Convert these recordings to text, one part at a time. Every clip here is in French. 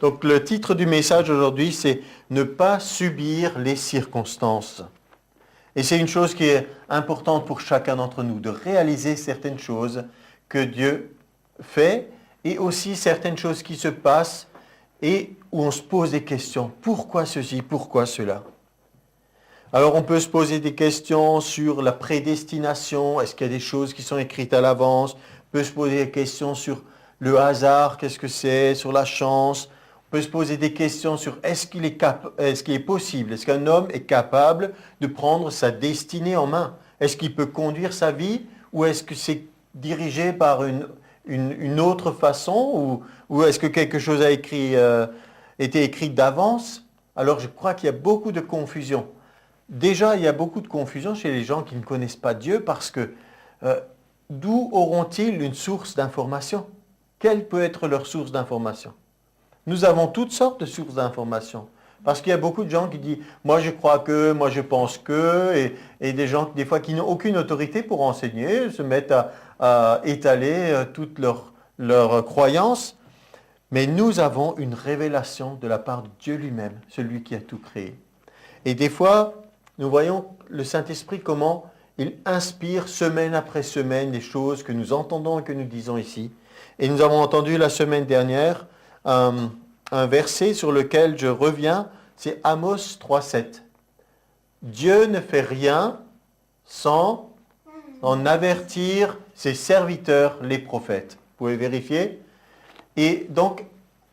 Donc le titre du message aujourd'hui, c'est « Ne pas subir les circonstances ». Et c'est une chose qui est importante pour chacun d'entre nous, de réaliser certaines choses que Dieu fait et aussi certaines choses qui se passent et où on se pose des questions. Pourquoi ceci? Pourquoi cela? Alors on peut se poser des questions sur la prédestination. Est-ce qu'il y a des choses qui sont écrites à l'avance? On peut se poser des questions sur le hasard, qu'est-ce que c'est? Sur la chance. On peut se poser des questions sur est-ce qu'il est possible? Est-ce qu'un homme est capable de prendre sa destinée en main? Est-ce qu'il peut conduire sa vie? Ou est-ce que c'est dirigé par une autre façon? Ou est-ce que quelque chose a été écrit d'avance? Alors je crois qu'il y a beaucoup de confusion. Déjà, il y a beaucoup de confusion chez les gens qui ne connaissent pas Dieu parce que d'où auront-ils une source d'information? Quelle peut être leur source d'information? Nous avons toutes sortes de sources d'information. Parce qu'il y a beaucoup de gens qui disent « moi je crois que, moi je pense que » et des gens des fois qui n'ont aucune autorité pour enseigner, se mettent à étaler toutes leurs croyances. Mais nous avons une révélation de la part de Dieu lui-même, celui qui a tout créé. Et des fois, nous voyons le Saint-Esprit comment il inspire semaine après semaine les choses que nous entendons et que nous disons ici. Et nous avons entendu la semaine dernière un verset sur lequel je reviens, c'est Amos 3,7. Dieu ne fait rien sans en avertir ses serviteurs, les prophètes. Vous pouvez vérifier. Et donc,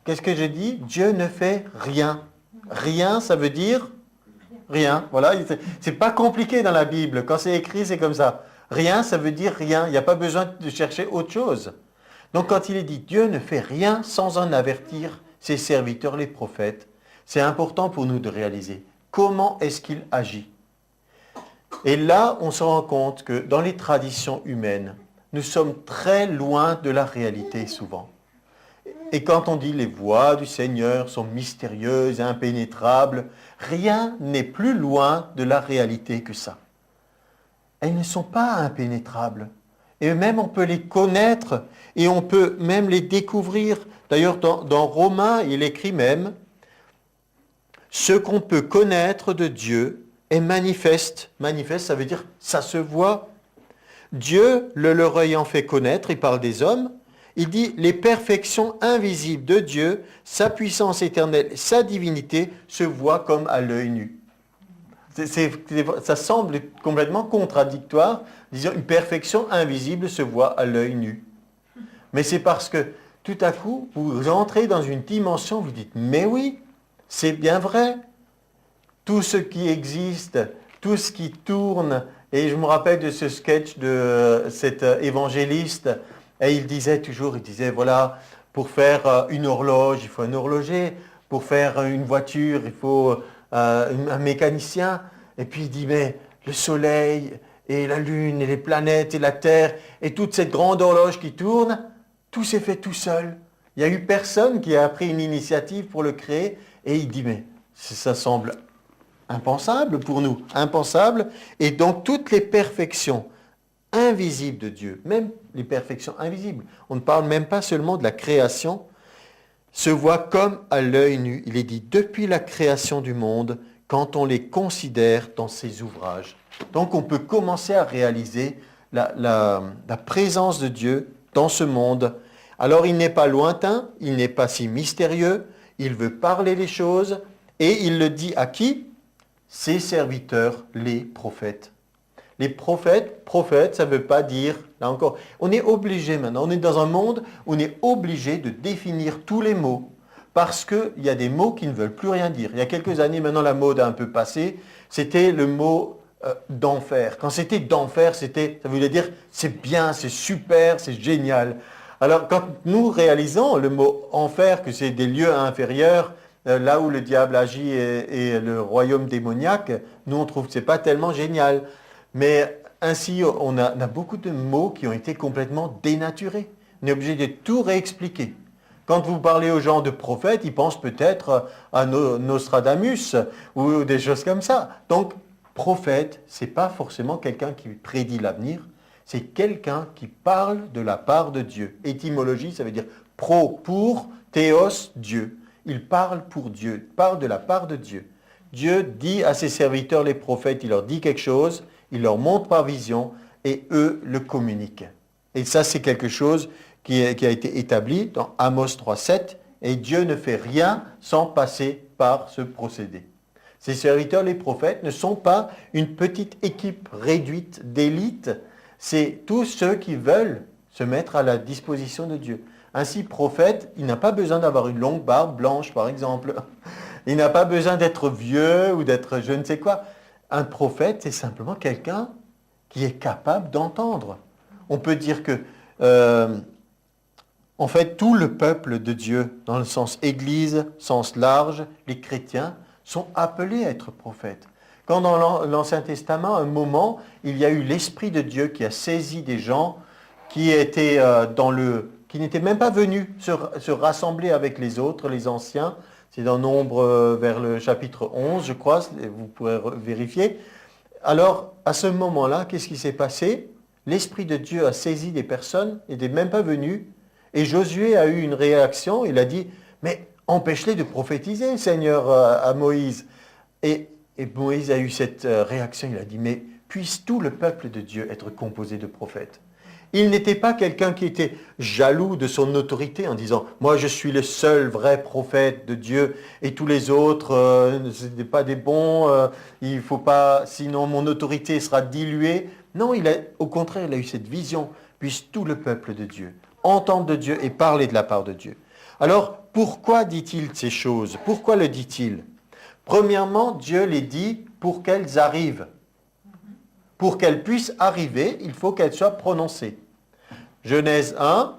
qu'est-ce que j'ai dit? Dieu ne fait rien. Rien, ça veut dire rien. Voilà, c'est pas compliqué dans la Bible. Quand c'est écrit, c'est comme ça. Rien, ça veut dire rien. Il n'y a pas besoin de chercher autre chose. Donc quand il est dit Dieu ne fait rien sans en avertir ses serviteurs, les prophètes, c'est important pour nous de réaliser comment est-ce qu'il agit. Et là, on se rend compte que dans les traditions humaines, nous sommes très loin de la réalité souvent. Et quand on dit les voies du Seigneur sont mystérieuses et impénétrables, rien n'est plus loin de la réalité que ça. Elles ne sont pas impénétrables. Et même on peut les connaître et on peut même les découvrir. D'ailleurs, dans Romains, il écrit même « Ce qu'on peut connaître de Dieu est manifeste. » Manifeste, ça veut dire « ça se voit ». Dieu, le leur ayant fait connaître, il parle des hommes, il dit « Les perfections invisibles de Dieu, sa puissance éternelle, sa divinité, se voient comme à l'œil nu. » Ça semble complètement contradictoire. Disons, une perfection invisible se voit à l'œil nu. Mais c'est parce que tout à coup, vous entrez dans une dimension, vous dites, mais oui, c'est bien vrai. Tout ce qui existe, tout ce qui tourne, et je me rappelle de ce sketch de cet évangéliste, et il disait voilà, pour faire une horloge, il faut un horloger, pour faire une voiture, il faut un mécanicien, et puis il dit, mais le soleil, et la lune, et les planètes, et la terre, et toute cette grande horloge qui tourne, tout s'est fait tout seul. Il n'y a eu personne qui a pris une initiative pour le créer, et il dit, mais ça semble impensable pour nous, impensable, et donc toutes les perfections invisibles de Dieu, même les perfections invisibles, on ne parle même pas seulement de la création, se voient comme à l'œil nu. Il est dit, depuis la création du monde, quand on les considère dans ses ouvrages. Donc on peut commencer à réaliser la présence de Dieu dans ce monde. Alors il n'est pas lointain, il n'est pas si mystérieux, il veut parler les choses, et il le dit à qui? Ses serviteurs, les prophètes. Les prophètes, ça ne veut pas dire, là encore, on est obligé maintenant, on est dans un monde où on est obligé de définir tous les mots, parce qu'il y a des mots qui ne veulent plus rien dire. Il y a quelques années, maintenant la mode a un peu passé, c'était le mot d'enfer. Quand c'était d'enfer, ça voulait dire c'est bien, c'est super, c'est génial. Alors quand nous réalisons le mot enfer, que c'est des lieux inférieurs, là où le diable agit et le royaume démoniaque, nous on trouve que ce n'est pas tellement génial. Mais ainsi, on a beaucoup de mots qui ont été complètement dénaturés. On est obligé de tout réexpliquer. Quand vous parlez aux gens de prophètes, ils pensent peut-être à Nostradamus ou des choses comme ça. Donc, prophète, ce n'est pas forcément quelqu'un qui prédit l'avenir, c'est quelqu'un qui parle de la part de Dieu. Étymologie, ça veut dire pro, pour, théos, Dieu. il parle pour Dieu, il parle de la part de Dieu. Dieu dit à ses serviteurs, les prophètes, il leur dit quelque chose, il leur montre par vision, et eux le communiquent. Et ça, c'est quelque chose qui a été établi dans Amos 3,7, et Dieu ne fait rien sans passer par ce procédé. Ses serviteurs, les prophètes, ne sont pas une petite équipe réduite d'élite, c'est tous ceux qui veulent se mettre à la disposition de Dieu. Ainsi, prophète, il n'a pas besoin d'avoir une longue barbe blanche, par exemple. Il n'a pas besoin d'être vieux ou d'être je ne sais quoi. Un prophète, c'est simplement quelqu'un qui est capable d'entendre. On peut dire que, en fait, tout le peuple de Dieu, dans le sens Église, sens large, les chrétiens, sont appelés à être prophètes. Quand dans l'Ancien Testament, à un moment, il y a eu l'Esprit de Dieu qui a saisi des gens qui étaient qui n'étaient même pas venus se rassembler avec les autres, les anciens. C'est dans Nombre vers le chapitre 11, je crois, vous pourrez vérifier. Alors, à ce moment-là, qu'est-ce qui s'est passé? L'Esprit de Dieu a saisi des personnes, ils n'étaient même pas venus, et Josué a eu une réaction, il a dit, mais empêche-les de prophétiser, Seigneur, à Moïse. Et Moïse a eu cette réaction, il a dit, mais puisse tout le peuple de Dieu être composé de prophètes. Il n'était pas quelqu'un qui était jaloux de son autorité en disant « Moi, je suis le seul vrai prophète de Dieu et tous les autres, ce n'est pas des bons, il faut pas, sinon mon autorité sera diluée. » Non, au contraire, il a eu cette vision « Puisse tout le peuple de Dieu entendre de Dieu et parler de la part de Dieu. » Alors, pourquoi dit-il ces choses? Pourquoi le dit-il? Premièrement, Dieu les dit pour qu'elles arrivent. Pour qu'elles puissent arriver, il faut qu'elles soient prononcées. Genèse 1,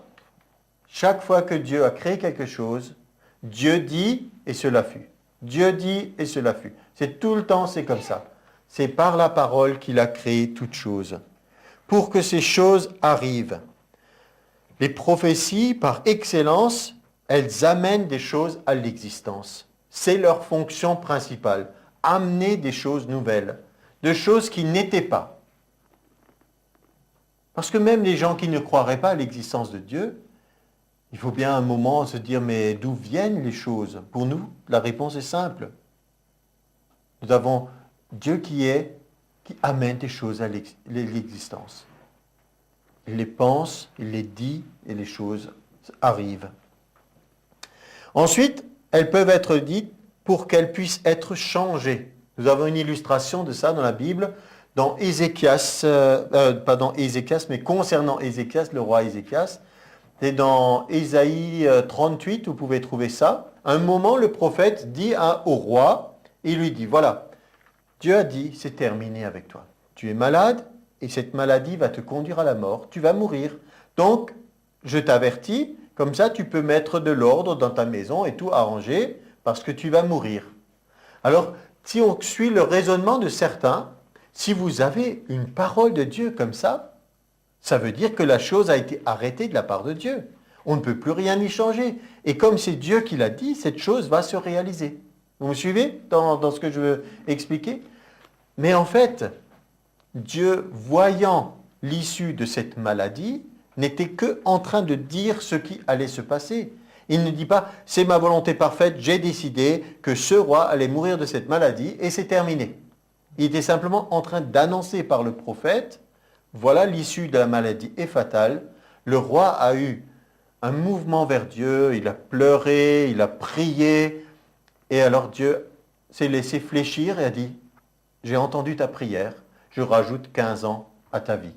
chaque fois que Dieu a créé quelque chose, Dieu dit et cela fut. Dieu dit et cela fut. C'est tout le temps, c'est comme ça. C'est par la parole qu'il a créé toutes choses. Pour que ces choses arrivent, les prophéties, par excellence, elles amènent des choses à l'existence. C'est leur fonction principale, amener des choses nouvelles, de choses qui n'étaient pas. Parce que même les gens qui ne croiraient pas à l'existence de Dieu, il faut bien un moment se dire, mais d'où viennent les choses? Pour nous, la réponse est simple. Nous avons Dieu qui amène des choses à l'existence. Il les pense, il les dit, et les choses arrivent. Ensuite, elles peuvent être dites pour qu'elles puissent être changées. Nous avons une illustration de ça dans la Bible, dans Ézéchias, pas dans Ézéchias, mais concernant Ézéchias, le roi Ézéchias. C'est dans Ésaïe 38, vous pouvez trouver ça. À un moment, le prophète dit au roi, il lui dit, voilà, Dieu a dit, c'est terminé avec toi. Tu es malade et cette maladie va te conduire à la mort. Tu vas mourir. Donc, je t'avertis, comme ça tu peux mettre de l'ordre dans ta maison et tout arranger parce que tu vas mourir. Alors, si on suit le raisonnement de certains, si vous avez une parole de Dieu comme ça veut dire que la chose a été arrêtée de la part de Dieu. On ne peut plus rien y changer. Et comme c'est Dieu qui l'a dit, cette chose va se réaliser. Vous me suivez dans ce que je veux expliquer? Mais en fait, Dieu, voyant l'issue de cette maladie, n'était que en train de dire ce qui allait se passer. Il ne dit pas « c'est ma volonté parfaite, j'ai décidé que ce roi allait mourir de cette maladie et c'est terminé ». Il était simplement en train d'annoncer par le prophète « voilà l'issue de la maladie est fatale ». Le roi a eu un mouvement vers Dieu, il a pleuré, il a prié et alors Dieu s'est laissé fléchir et a dit « j'ai entendu ta prière, je rajoute 15 ans à ta vie ».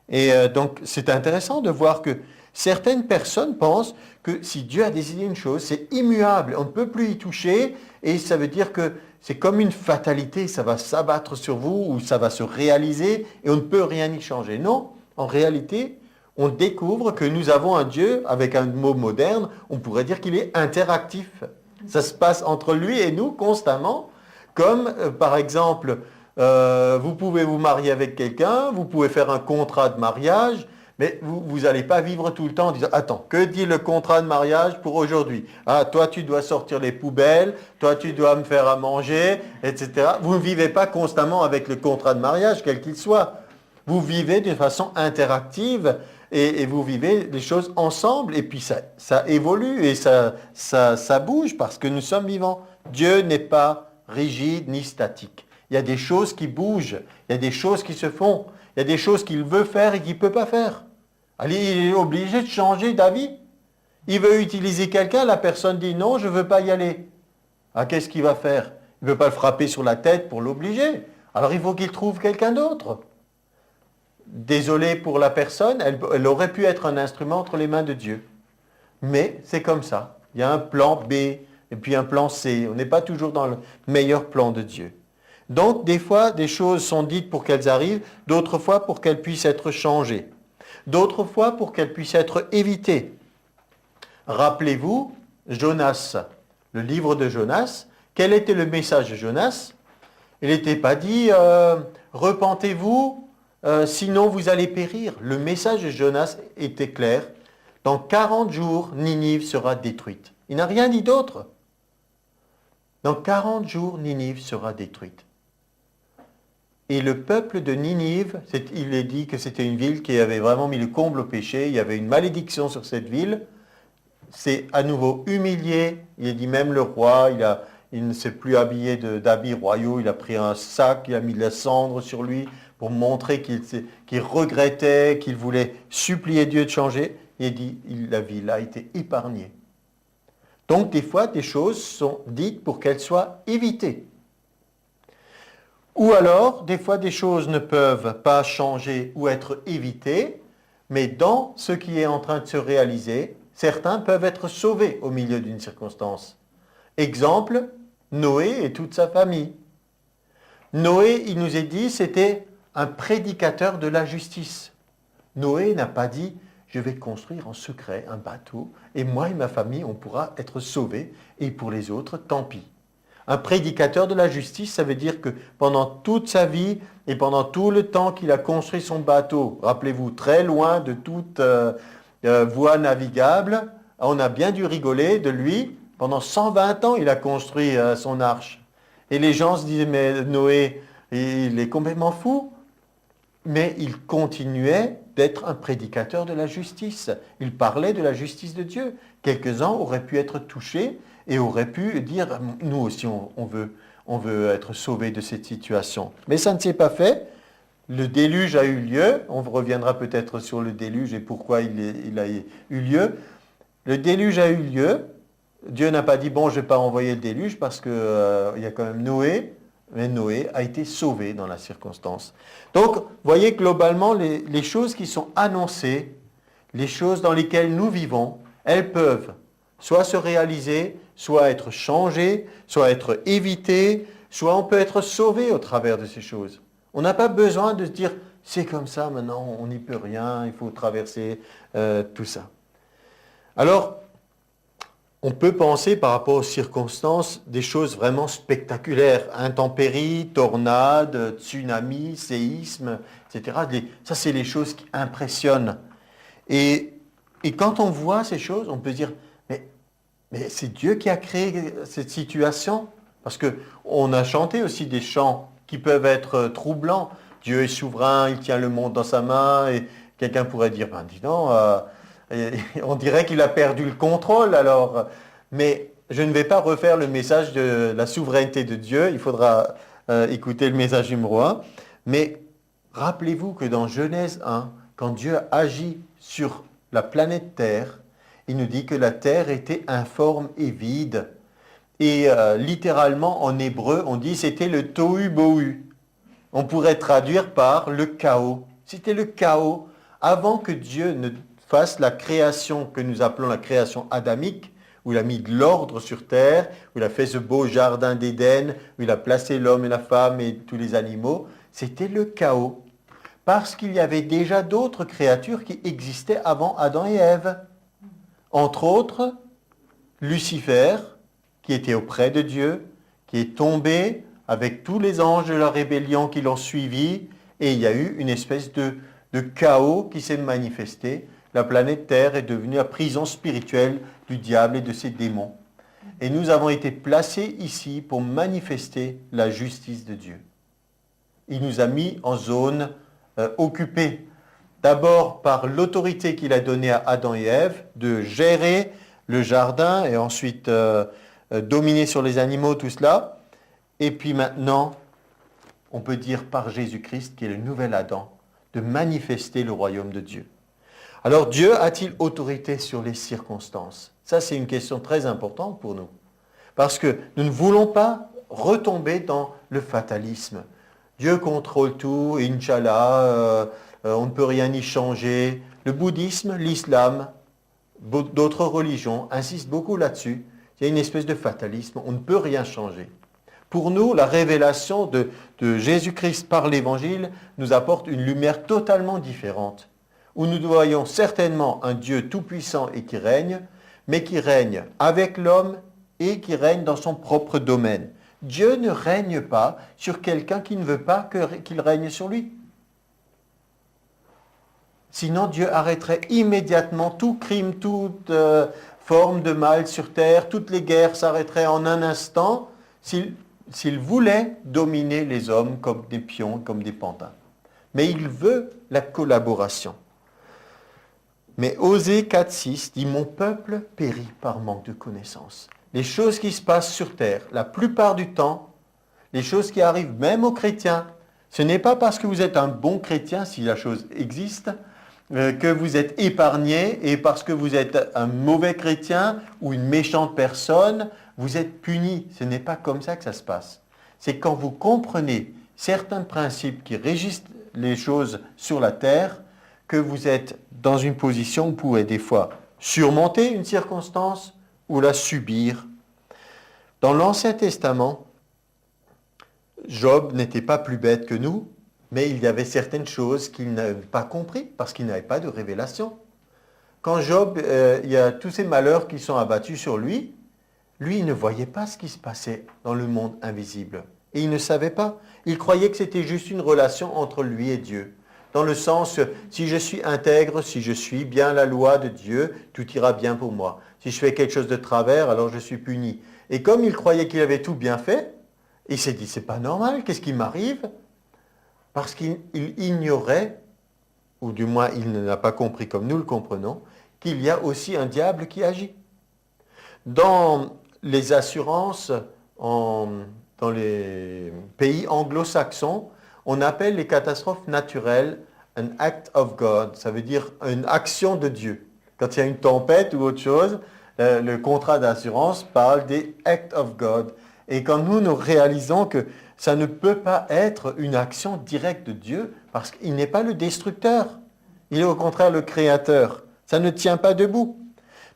Et donc c'est intéressant de voir que certaines personnes pensent que si Dieu a décidé une chose, c'est immuable, on ne peut plus y toucher et ça veut dire que c'est comme une fatalité, ça va s'abattre sur vous ou ça va se réaliser et on ne peut rien y changer. Non, en réalité, on découvre que nous avons un Dieu, avec un mot moderne, on pourrait dire qu'il est interactif. Ça se passe entre lui et nous constamment, comme par exemple, vous pouvez vous marier avec quelqu'un, vous pouvez faire un contrat de mariage, mais vous n'allez pas vivre tout le temps en disant « Attends, que dit le contrat de mariage pour aujourd'hui? Ah, toi, tu dois sortir les poubelles, toi, tu dois me faire à manger, etc. » Vous ne vivez pas constamment avec le contrat de mariage, quel qu'il soit. Vous vivez d'une façon interactive et vous vivez les choses ensemble, et puis ça évolue et ça bouge parce que nous sommes vivants. Dieu n'est pas rigide ni statique. Il y a des choses qui bougent, il y a des choses qui se font, il y a des choses qu'il veut faire et qu'il ne peut pas faire. Allez, il est obligé de changer d'avis. Il veut utiliser quelqu'un, la personne dit non, je ne veux pas y aller. Ah, qu'est-ce qu'il va faire? Il ne veut pas le frapper sur la tête pour l'obliger. Alors il faut qu'il trouve quelqu'un d'autre. Désolé pour la personne, elle aurait pu être un instrument entre les mains de Dieu. Mais c'est comme ça. Il y a un plan B et puis un plan C. On n'est pas toujours dans le meilleur plan de Dieu. Donc des fois, des choses sont dites pour qu'elles arrivent, d'autres fois pour qu'elles puissent être changées, d'autres fois pour qu'elles puissent être évitées. Rappelez-vous, Jonas, le livre de Jonas, quel était le message de Jonas? Il n'était pas dit « Repentez-vous, sinon vous allez périr ». Le message de Jonas était clair. Dans 40 jours, Ninive sera détruite. Il n'a rien dit d'autre. Dans 40 jours, Ninive sera détruite. Et le peuple de Ninive, il est dit que c'était une ville qui avait vraiment mis le comble au péché. Il y avait une malédiction sur cette ville. C'est à nouveau humilié. Il est dit même le roi, il ne s'est plus habillé d'habits royaux. Il a pris un sac, il a mis de la cendre sur lui pour montrer qu'il regrettait, qu'il voulait supplier Dieu de changer. Il est dit, la ville a été épargnée. Donc des fois, des choses sont dites pour qu'elles soient évitées. Ou alors, des fois, des choses ne peuvent pas changer ou être évitées, mais dans ce qui est en train de se réaliser, certains peuvent être sauvés au milieu d'une circonstance. Exemple, Noé et toute sa famille. Noé, il nous est dit, c'était un prédicateur de la justice. Noé n'a pas dit, je vais construire en secret un bateau et moi et ma famille, on pourra être sauvés et pour les autres, tant pis. Un prédicateur de la justice, ça veut dire que pendant toute sa vie et pendant tout le temps qu'il a construit son bateau, rappelez-vous, très loin de toute voie navigable, on a bien dû rigoler de lui. Pendant 120 ans, il a construit son arche. Et les gens se disaient, mais Noé, il est complètement fou. Mais il continuait d'être un prédicateur de la justice. Il parlait de la justice de Dieu. Quelques-uns auraient pu être touchés et auraient pu dire, nous aussi, on veut être sauvés de cette situation. Mais ça ne s'est pas fait. Le déluge a eu lieu. On reviendra peut-être sur le déluge et pourquoi il a eu lieu. Le déluge a eu lieu. Dieu n'a pas dit, bon, je ne vais pas envoyer le déluge parce qu'il y a quand même Noé. Mais Noé a été sauvé dans la circonstance. Donc, voyez globalement, les choses qui sont annoncées, les choses dans lesquelles nous vivons, elles peuvent soit se réaliser, soit être changées, soit être évitées, soit on peut être sauvé au travers de ces choses. On n'a pas besoin de se dire, c'est comme ça maintenant, on n'y peut rien, il faut traverser tout ça. Alors, on peut penser par rapport aux circonstances des choses vraiment spectaculaires. Intempéries, tornades, tsunamis, séismes, etc. Ça, c'est les choses qui impressionnent. Et quand on voit ces choses, on peut se dire, mais c'est Dieu qui a créé cette situation. Parce qu'on a chanté aussi des chants qui peuvent être troublants. Dieu est souverain, il tient le monde dans sa main. Et quelqu'un pourrait dire, ben dis donc... on dirait qu'il a perdu le contrôle alors. Mais je ne vais pas refaire le message de la souveraineté de Dieu. Il faudra écouter le message numéro 1. Mais rappelez-vous que dans Genèse 1, quand Dieu agit sur la planète Terre, il nous dit que la Terre était informe et vide. Et littéralement en hébreu, on dit c'était le tohu bohu. On pourrait traduire par le chaos. C'était le chaos avant que Dieu ne fasse la création que nous appelons la création adamique, où il a mis de l'ordre sur terre, où il a fait ce beau jardin d'Éden, où il a placé l'homme et la femme et tous les animaux, c'était le chaos. Parce qu'il y avait déjà d'autres créatures qui existaient avant Adam et Ève. Entre autres, Lucifer, qui était auprès de Dieu, qui est tombé avec tous les anges de la rébellion qui l'ont suivi, et il y a eu une espèce de chaos qui s'est manifesté. La planète Terre est devenue la prison spirituelle du diable et de ses démons. Et nous avons été placés ici pour manifester la justice de Dieu. Il nous a mis en zone occupée. D'abord par l'autorité qu'il a donnée à Adam et Ève de gérer le jardin et ensuite dominer sur les animaux, tout cela. Et puis maintenant, on peut dire par Jésus-Christ, qui est le nouvel Adam, de manifester le royaume de Dieu. Alors Dieu a-t-il autorité sur les circonstances? Ça, c'est une question très importante pour nous. Parce que nous ne voulons pas retomber dans le fatalisme. Dieu contrôle tout, Inch'Allah, on ne peut rien y changer. Le bouddhisme, l'islam, d'autres religions insistent beaucoup là-dessus. Il y a une espèce de fatalisme, on ne peut rien changer. Pour nous, la révélation de Jésus-Christ par l'Évangile nous apporte une lumière totalement différente, où nous voyons certainement un Dieu tout-puissant et qui règne, mais qui règne avec l'homme et qui règne dans son propre domaine. Dieu ne règne pas sur quelqu'un qui ne veut pas qu'il règne sur lui. Sinon, Dieu arrêterait immédiatement tout crime, toute forme de mal sur terre, toutes les guerres s'arrêteraient en un instant s'il voulait dominer les hommes comme des pions, comme des pantins. Mais il veut la collaboration. Mais Osée 4,6 dit « Mon peuple périt par manque de connaissance ». Les choses qui se passent sur terre, la plupart du temps, les choses qui arrivent même aux chrétiens, ce n'est pas parce que vous êtes un bon chrétien, si la chose existe, que vous êtes épargné, et parce que vous êtes un mauvais chrétien ou une méchante personne, vous êtes puni. Ce n'est pas comme ça que ça se passe. C'est quand vous comprenez certains principes qui régissent les choses sur la terre, que vous êtes dans une position où vous pouvez des fois surmonter une circonstance ou la subir. Dans l'Ancien Testament, Job n'était pas plus bête que nous, mais il y avait certaines choses qu'il n'avait pas compris parce qu'il n'avait pas de révélation. Quand Job, il y a tous ces malheurs qui sont abattus sur lui, il ne voyait pas ce qui se passait dans le monde invisible. Et il ne savait pas. Il croyait que c'était juste une relation entre lui et Dieu. Dans le sens, si je suis intègre, si je suis bien la loi de Dieu, tout ira bien pour moi. Si je fais quelque chose de travers, alors je suis puni. Et comme il croyait qu'il avait tout bien fait, il s'est dit, c'est pas normal, qu'est-ce qui m'arrive? Parce qu'il ignorait, ou du moins il ne l'a pas compris comme nous le comprenons, qu'il y a aussi un diable qui agit. Dans les assurances, dans les pays anglo-saxons, on appelle les catastrophes naturelles an act of God. Ça veut dire une action de Dieu. Quand il y a une tempête ou autre chose, le contrat d'assurance parle des acts of God. Et quand nous réalisons que ça ne peut pas être une action directe de Dieu, parce qu'il n'est pas le destructeur. Il est au contraire le créateur. Ça ne tient pas debout.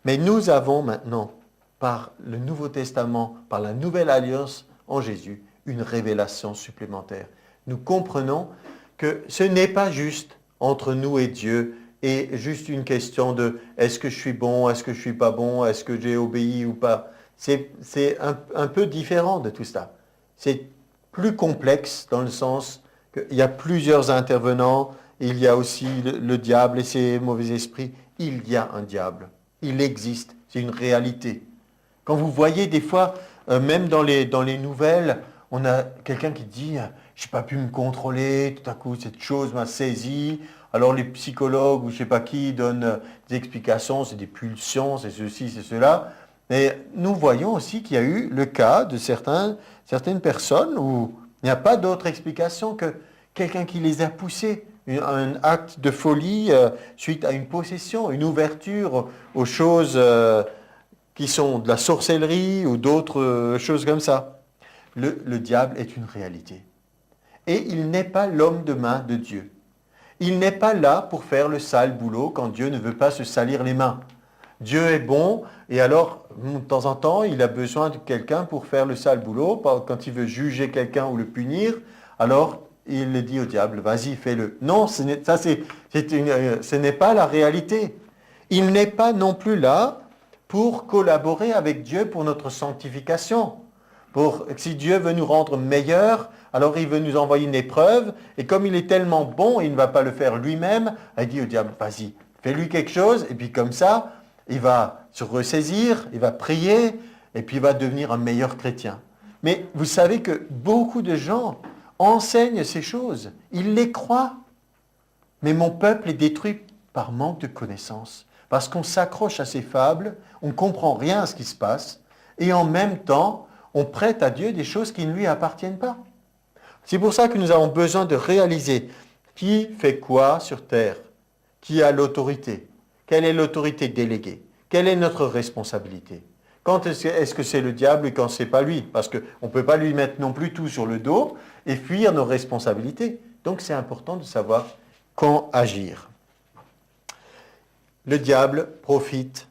Mais nous avons maintenant, par le Nouveau Testament, par la Nouvelle Alliance en Jésus, une révélation supplémentaire. Nous comprenons que ce n'est pas juste entre nous et Dieu et juste une question de est-ce que je suis bon, est-ce que je ne suis pas bon, est-ce que j'ai obéi ou pas. C'est un peu différent de tout ça. C'est plus complexe dans le sens qu'il y a plusieurs intervenants, il y a aussi le diable et ses mauvais esprits. Il y a un diable, il existe, c'est une réalité. Quand vous voyez des fois, même dans les nouvelles, on a quelqu'un qui dit « je n'ai pas pu me contrôler, tout à coup cette chose m'a saisi ». Alors les psychologues ou je ne sais pas qui donnent des explications, c'est des pulsions, c'est ceci, c'est cela. Mais nous voyons aussi qu'il y a eu le cas de certaines personnes où il n'y a pas d'autre explication que quelqu'un qui les a poussés, un acte de folie suite à une possession, une ouverture aux choses qui sont de la sorcellerie ou d'autres choses comme ça. Le diable est une réalité. Et il n'est pas l'homme de main de Dieu. Il n'est pas là pour faire le sale boulot quand Dieu ne veut pas se salir les mains. Dieu est bon et alors, de temps en temps, il a besoin de quelqu'un pour faire le sale boulot. Quand il veut juger quelqu'un ou le punir, alors il le dit au diable, vas-y, fais-le. Non, ce n'est pas la réalité. Il n'est pas non plus là pour collaborer avec Dieu pour notre sanctification. Si Dieu veut nous rendre meilleurs, alors il veut nous envoyer une épreuve, et comme il est tellement bon, il ne va pas le faire lui-même, il dit au diable, vas-y, fais-lui quelque chose, et puis comme ça, il va se ressaisir, il va prier, et puis il va devenir un meilleur chrétien. Mais vous savez que beaucoup de gens enseignent ces choses, ils les croient. Mais mon peuple est détruit par manque de connaissances, parce qu'on s'accroche à ces fables, on ne comprend rien à ce qui se passe, et en même temps, on prête à Dieu des choses qui ne lui appartiennent pas. C'est pour ça que nous avons besoin de réaliser qui fait quoi sur terre, qui a l'autorité, quelle est l'autorité déléguée, quelle est notre responsabilité. Quand est-ce que c'est le diable et quand ce n'est pas lui? Parce qu'on ne peut pas lui mettre non plus tout sur le dos et fuir nos responsabilités. Donc c'est important de savoir quand agir. Le diable profite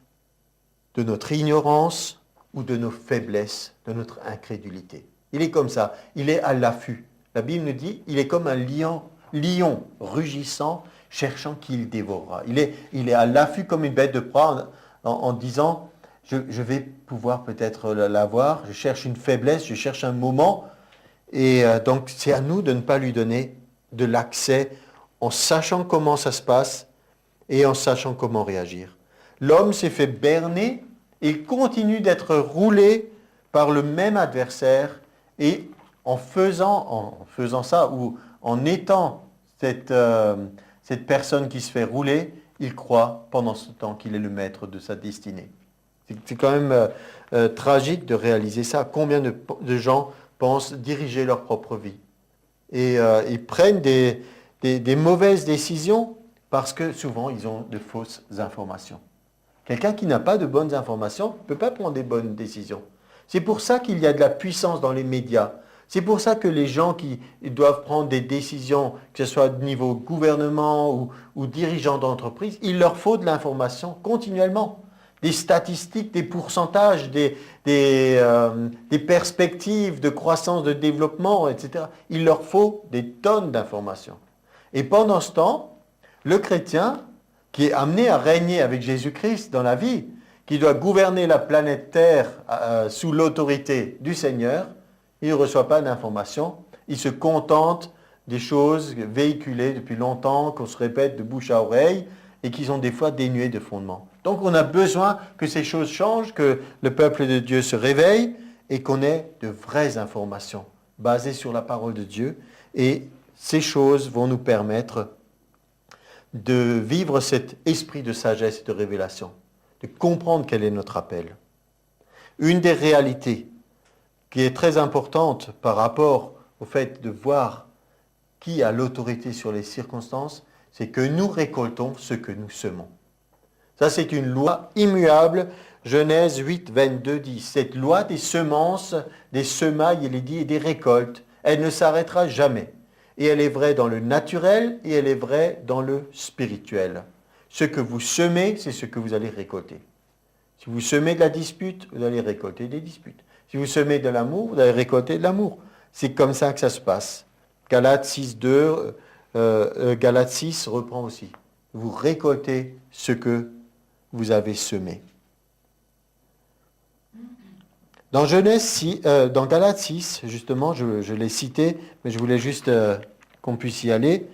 de notre ignorance ou de nos faiblesses, de notre incrédulité. Il est comme ça, il est à l'affût. La Bible nous dit, il est comme un lion rugissant, cherchant qui il dévorera. Il est à l'affût comme une bête de proie en disant, je vais pouvoir peut-être l'avoir, je cherche une faiblesse, je cherche un moment. Et donc c'est à nous de ne pas lui donner de l'accès en sachant comment ça se passe et en sachant comment réagir. L'homme s'est fait berner, il continue d'être roulé par le même adversaire et en faisant ça ou en étant cette personne qui se fait rouler, il croit pendant ce temps qu'il est le maître de sa destinée. C'est quand même tragique de réaliser ça. Combien de gens pensent diriger leur propre vie et ils prennent des mauvaises décisions parce que souvent ils ont de fausses informations. Quelqu'un qui n'a pas de bonnes informations ne peut pas prendre des bonnes décisions. C'est pour ça qu'il y a de la puissance dans les médias. C'est pour ça que les gens qui doivent prendre des décisions, que ce soit au niveau gouvernement ou dirigeants d'entreprise, il leur faut de l'information continuellement. Des statistiques, des pourcentages, des perspectives de croissance, de développement, etc. Il leur faut des tonnes d'informations. Et pendant ce temps, le chrétien, qui est amené à régner avec Jésus-Christ dans la vie, qui doit gouverner la planète Terre sous l'autorité du Seigneur, il ne reçoit pas d'informations, il se contente des choses véhiculées depuis longtemps, qu'on se répète de bouche à oreille, et qui sont des fois dénuées de fondement. Donc on a besoin que ces choses changent, que le peuple de Dieu se réveille, et qu'on ait de vraies informations basées sur la parole de Dieu, et ces choses vont nous permettre de vivre cet esprit de sagesse et de révélation, de comprendre quel est notre appel. Une des réalités qui est très importante par rapport au fait de voir qui a l'autorité sur les circonstances, c'est que nous récoltons ce que nous semons. Ça, c'est une loi immuable. Genèse 8, 22 dit, cette loi des semences, des semailles, il est dit, et des récoltes, elle ne s'arrêtera jamais. Et elle est vraie dans le naturel et elle est vraie dans le spirituel. Ce que vous semez, c'est ce que vous allez récolter. Si vous semez de la dispute, vous allez récolter des disputes. Si vous semez de l'amour, vous allez récolter de l'amour. C'est comme ça que ça se passe. Galates 6, 2, Galates 6 reprend aussi. Vous récoltez ce que vous avez semé. Dans dans Galates 6, justement, je l'ai cité, mais je voulais juste qu'on puisse y aller.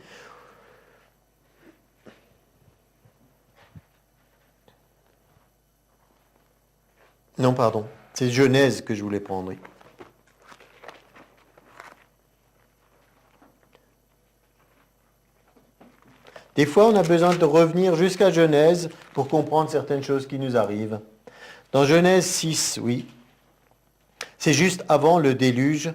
Non, pardon. C'est Genèse que je voulais prendre. Oui. Des fois, on a besoin de revenir jusqu'à Genèse pour comprendre certaines choses qui nous arrivent. Dans Genèse 6, oui, c'est juste avant le déluge.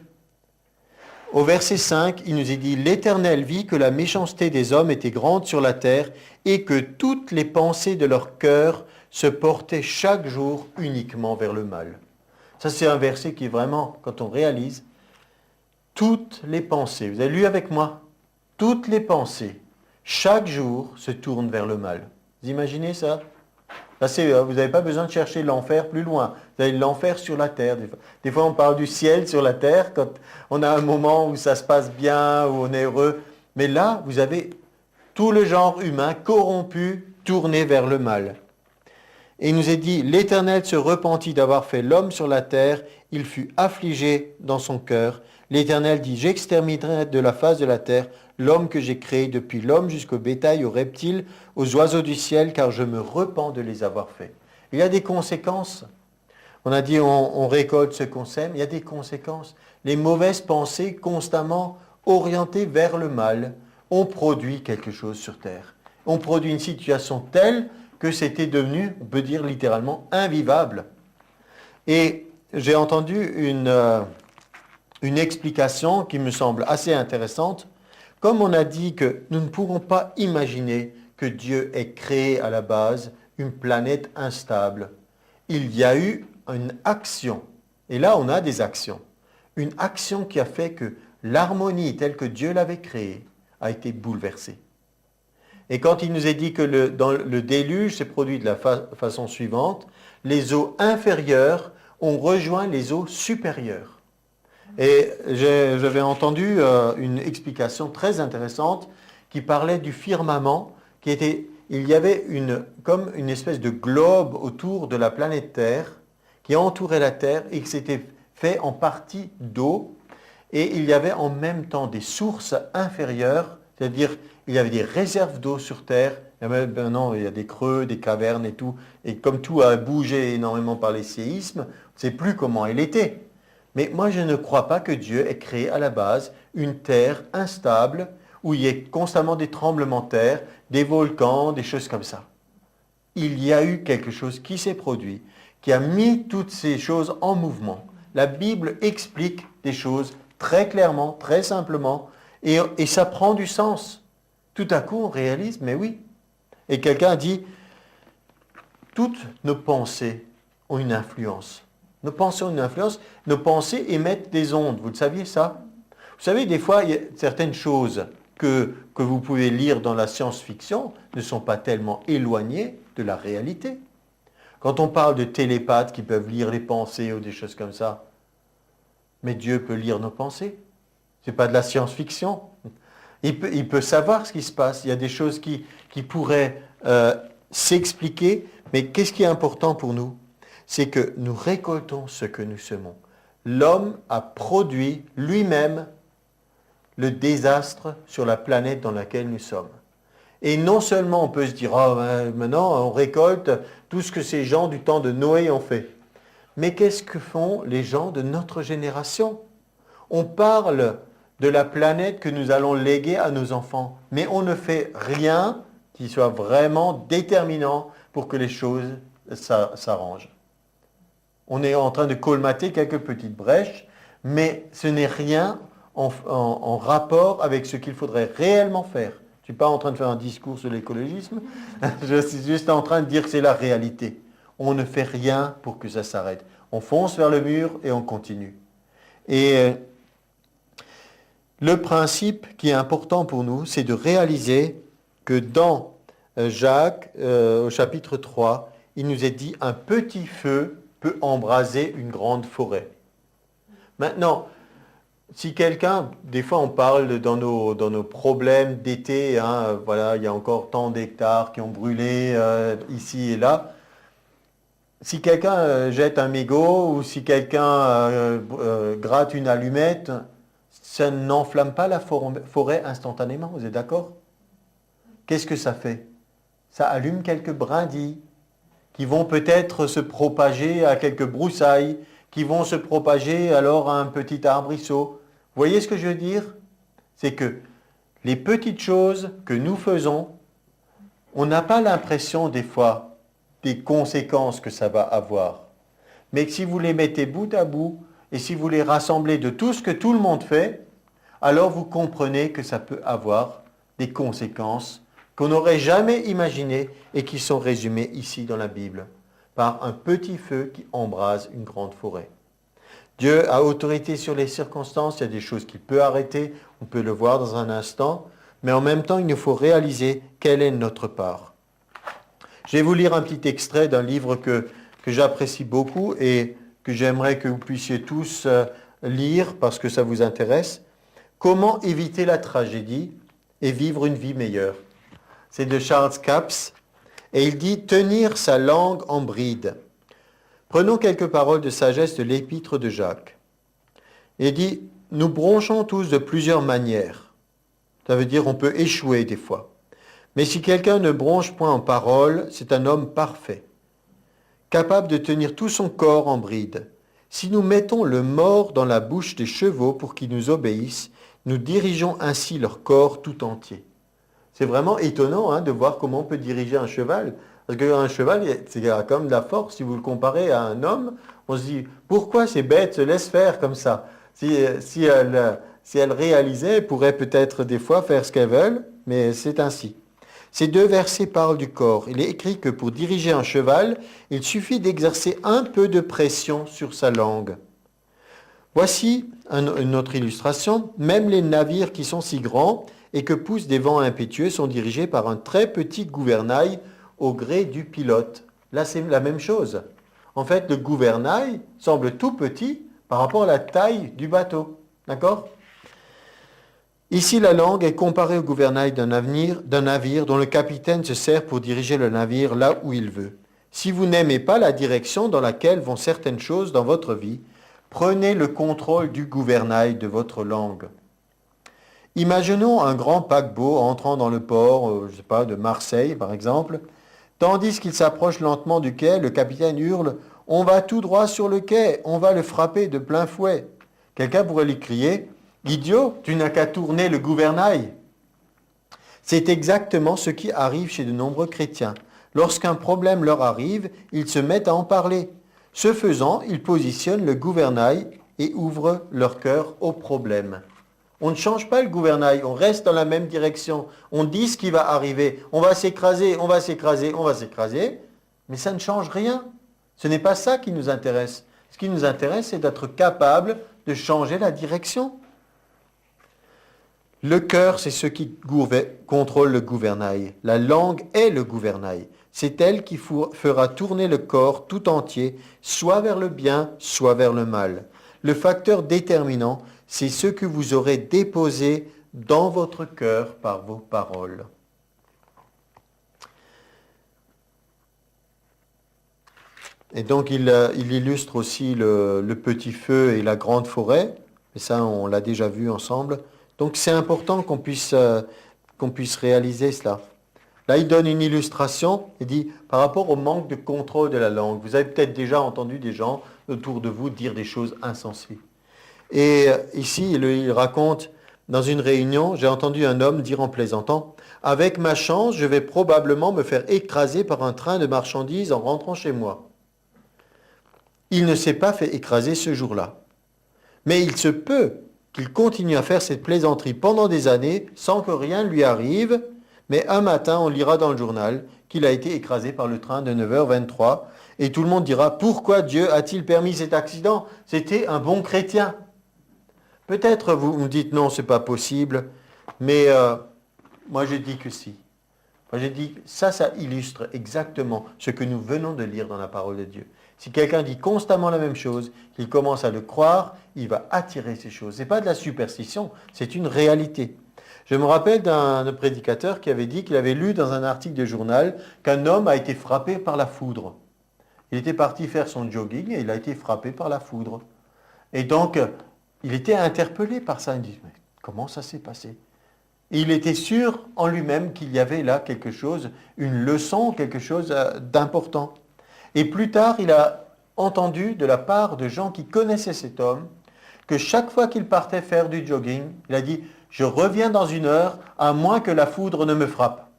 Au verset 5, il nous est dit « L'Éternel vit que la méchanceté des hommes était grande sur la terre et que toutes les pensées de leur cœur se portaient chaque jour uniquement vers le mal. » Ça, c'est un verset qui est vraiment, quand on réalise, toutes les pensées, vous avez lu avec moi, toutes les pensées, chaque jour, se tournent vers le mal. Vous imaginez ça? Là, vous n'avez pas besoin de chercher l'enfer plus loin. Vous avez l'enfer sur la terre. Des fois, on parle du ciel sur la terre quand on a un moment où ça se passe bien, où on est heureux. Mais là, vous avez tout le genre humain corrompu, tourné vers le mal. Et il nous est dit, l'Éternel se repentit d'avoir fait l'homme sur la terre, il fut affligé dans son cœur. L'Éternel dit, j'exterminerai de la face de la terre l'homme que j'ai créé, depuis l'homme jusqu'au bétail, aux reptiles, aux oiseaux du ciel, car je me repens de les avoir faits. Il y a des conséquences. On a dit, on récolte ce qu'on sème, il y a des conséquences. Les mauvaises pensées constamment orientées vers le mal, on produit quelque chose sur Terre. On produit une situation telle que c'était devenu, on peut dire littéralement, invivable. Et j'ai entendu une explication qui me semble assez intéressante. Comme on a dit que nous ne pourrons pas imaginer que Dieu ait créé à la base une planète instable, il y a eu une action. Et là, on a des actions. Une action qui a fait que l'harmonie telle que Dieu l'avait créée a été bouleversée. Et quand il nous est dit que dans le déluge s'est produit de la façon suivante, les eaux inférieures ont rejoint les eaux supérieures. Et j'avais entendu une explication très intéressante qui parlait du firmament, il y avait comme une espèce de globe autour de la planète Terre qui entourait la Terre et qui s'était fait en partie d'eau. Et il y avait en même temps des sources inférieures, c'est-à-dire il y avait des réserves d'eau sur Terre. Et maintenant, il y a des creux, des cavernes et tout. Et comme tout a bougé énormément par les séismes, on ne sait plus comment elle était. Mais moi, je ne crois pas que Dieu ait créé à la base une terre instable où il y ait constamment des tremblements de terre, des volcans, des choses comme ça. Il y a eu quelque chose qui s'est produit, qui a mis toutes ces choses en mouvement. La Bible explique des choses très clairement, très simplement, et ça prend du sens. Tout à coup, on réalise, mais oui. Et quelqu'un dit, toutes nos pensées ont une influence. Nos pensées ont une influence, nos pensées émettent des ondes. Vous le saviez ça? Vous savez, des fois, il y a certaines choses que vous pouvez lire dans la science-fiction ne sont pas tellement éloignées de la réalité. Quand on parle de télépathes qui peuvent lire les pensées ou des choses comme ça, mais Dieu peut lire nos pensées. Ce n'est pas de la science-fiction. Il peut savoir ce qui se passe. Il y a des choses qui pourraient s'expliquer, mais qu'est-ce qui est important pour nous? C'est que nous récoltons ce que nous semons. L'homme a produit lui-même le désastre sur la planète dans laquelle nous sommes. Et non seulement on peut se dire, oh, maintenant on récolte tout ce que ces gens du temps de Noé ont fait. Mais qu'est-ce que font les gens de notre génération? On parle de la planète que nous allons léguer à nos enfants, mais on ne fait rien qui soit vraiment déterminant pour que les choses s'arrangent. On est en train de colmater quelques petites brèches, mais ce n'est rien en rapport avec ce qu'il faudrait réellement faire. Je ne suis pas en train de faire un discours sur l'écologisme, je suis juste en train de dire que c'est la réalité. On ne fait rien pour que ça s'arrête. On fonce vers le mur et on continue. Et le principe qui est important pour nous, c'est de réaliser que dans Jacques, au chapitre 3, il nous est dit « un petit feu peut embraser une grande forêt ». Maintenant, si quelqu'un, des fois on parle dans nos problèmes d'été, voilà, il y a encore tant d'hectares qui ont brûlé ici et là. Si quelqu'un jette un mégot ou si quelqu'un gratte une allumette, ça n'enflamme pas la forêt instantanément, vous êtes d'accord? Qu'est-ce que ça fait? Ça allume quelques brindilles qui vont peut-être se propager à quelques broussailles, qui vont se propager alors à un petit arbrisseau. Vous voyez ce que je veux dire? C'est que les petites choses que nous faisons, on n'a pas l'impression des fois des conséquences que ça va avoir. Mais si vous les mettez bout à bout et si vous les rassemblez de tout ce que tout le monde fait, alors vous comprenez que ça peut avoir des conséquences qu'on n'aurait jamais imaginées et qui sont résumées ici dans la Bible par un petit feu qui embrase une grande forêt. Dieu a autorité sur les circonstances, il y a des choses qu'il peut arrêter, on peut le voir dans un instant, mais en même temps, il nous faut réaliser quelle est notre part. Je vais vous lire un petit extrait d'un livre que j'apprécie beaucoup et que j'aimerais que vous puissiez tous lire parce que ça vous intéresse. Comment éviter la tragédie et vivre une vie meilleure. C'est de Charles Capps et il dit « Tenir sa langue en bride ». Prenons quelques paroles de sagesse de l'épître de Jacques. Il dit « Nous bronchons tous de plusieurs manières ». Ça veut dire on peut échouer des fois. Mais si quelqu'un ne bronche point en parole, c'est un homme parfait, capable de tenir tout son corps en bride. Si nous mettons le mors dans la bouche des chevaux pour qu'ils nous obéissent, Nous dirigeons ainsi leur corps tout entier. C'est vraiment étonnant de voir comment on peut diriger un cheval. Parce qu'un cheval, c'est comme de la force. Si vous le comparez à un homme, on se dit, pourquoi ces bêtes se laissent faire comme ça? Si elles réalisaient, elles pourraient peut-être des fois faire ce qu'elles veulent, mais c'est ainsi. Ces deux versets parlent du corps. Il est écrit que pour diriger un cheval, il suffit d'exercer un peu de pression sur sa langue. Voici une autre illustration. Même les navires qui sont si grands et que poussent des vents impétueux sont dirigés par un très petit gouvernail au gré du pilote. Là, c'est la même chose. En fait, le gouvernail semble tout petit par rapport à la taille du bateau. D'accord ? Ici, la langue est comparée au gouvernail d'un navire dont le capitaine se sert pour diriger le navire là où il veut. Si vous n'aimez pas la direction dans laquelle vont certaines choses dans votre vie, prenez le contrôle du gouvernail de votre langue. Imaginons un grand paquebot entrant dans le port, de Marseille par exemple. Tandis qu'il s'approche lentement du quai, le capitaine hurle « On va tout droit sur le quai, on va le frapper de plein fouet ». Quelqu'un pourrait lui crier « Idiot, tu n'as qu'à tourner le gouvernail ». C'est exactement ce qui arrive chez de nombreux chrétiens. Lorsqu'un problème leur arrive, ils se mettent à en parler. Ce faisant, ils positionnent le gouvernail et ouvrent leur cœur au problème. On ne change pas le gouvernail, on reste dans la même direction. On dit ce qui va arriver. On va s'écraser, on va s'écraser, on va s'écraser. Mais ça ne change rien. Ce n'est pas ça qui nous intéresse. Ce qui nous intéresse, c'est d'être capable de changer la direction. Le cœur, c'est ce qui contrôle le gouvernail. La langue est le gouvernail. C'est elle qui fera tourner le corps tout entier, soit vers le bien, soit vers le mal. Le facteur déterminant, c'est ce que vous aurez déposé dans votre cœur par vos paroles. Et donc il illustre aussi le petit feu et la grande forêt, mais ça on l'a déjà vu ensemble. Donc c'est important qu'on puisse réaliser cela. Là il donne une illustration, il dit par rapport au manque de contrôle de la langue, vous avez peut-être déjà entendu des gens autour de vous dire des choses insensées. Et ici, il raconte, dans une réunion, j'ai entendu un homme dire en plaisantant, « Avec ma chance, je vais probablement me faire écraser par un train de marchandises en rentrant chez moi. » Il ne s'est pas fait écraser ce jour-là. Mais il se peut qu'il continue à faire cette plaisanterie pendant des années sans que rien lui arrive, mais un matin, on lira dans le journal qu'il a été écrasé par le train de 9h23 et tout le monde dira « Pourquoi Dieu a-t-il permis cet accident? C'était un bon chrétien. » Peut-être vous me dites non, c'est pas possible, mais moi je dis que si. Moi je dis ça illustre exactement ce que nous venons de lire dans la parole de Dieu. Si quelqu'un dit constamment la même chose, qu'il commence à le croire, il va attirer ces choses. Ce n'est pas de la superstition, c'est une réalité. Je me rappelle d'un prédicateur qui avait dit qu'il avait lu dans un article de journal qu'un homme a été frappé par la foudre. Il était parti faire son jogging et il a été frappé par la foudre. Et donc, il était interpellé par ça. Il dit, mais comment ça s'est passé? Et il était sûr en lui-même qu'il y avait là quelque chose, une leçon, quelque chose d'important. Et plus tard, il a entendu de la part de gens qui connaissaient cet homme que chaque fois qu'il partait faire du jogging, il a dit, je reviens dans 1 heure à moins que la foudre ne me frappe.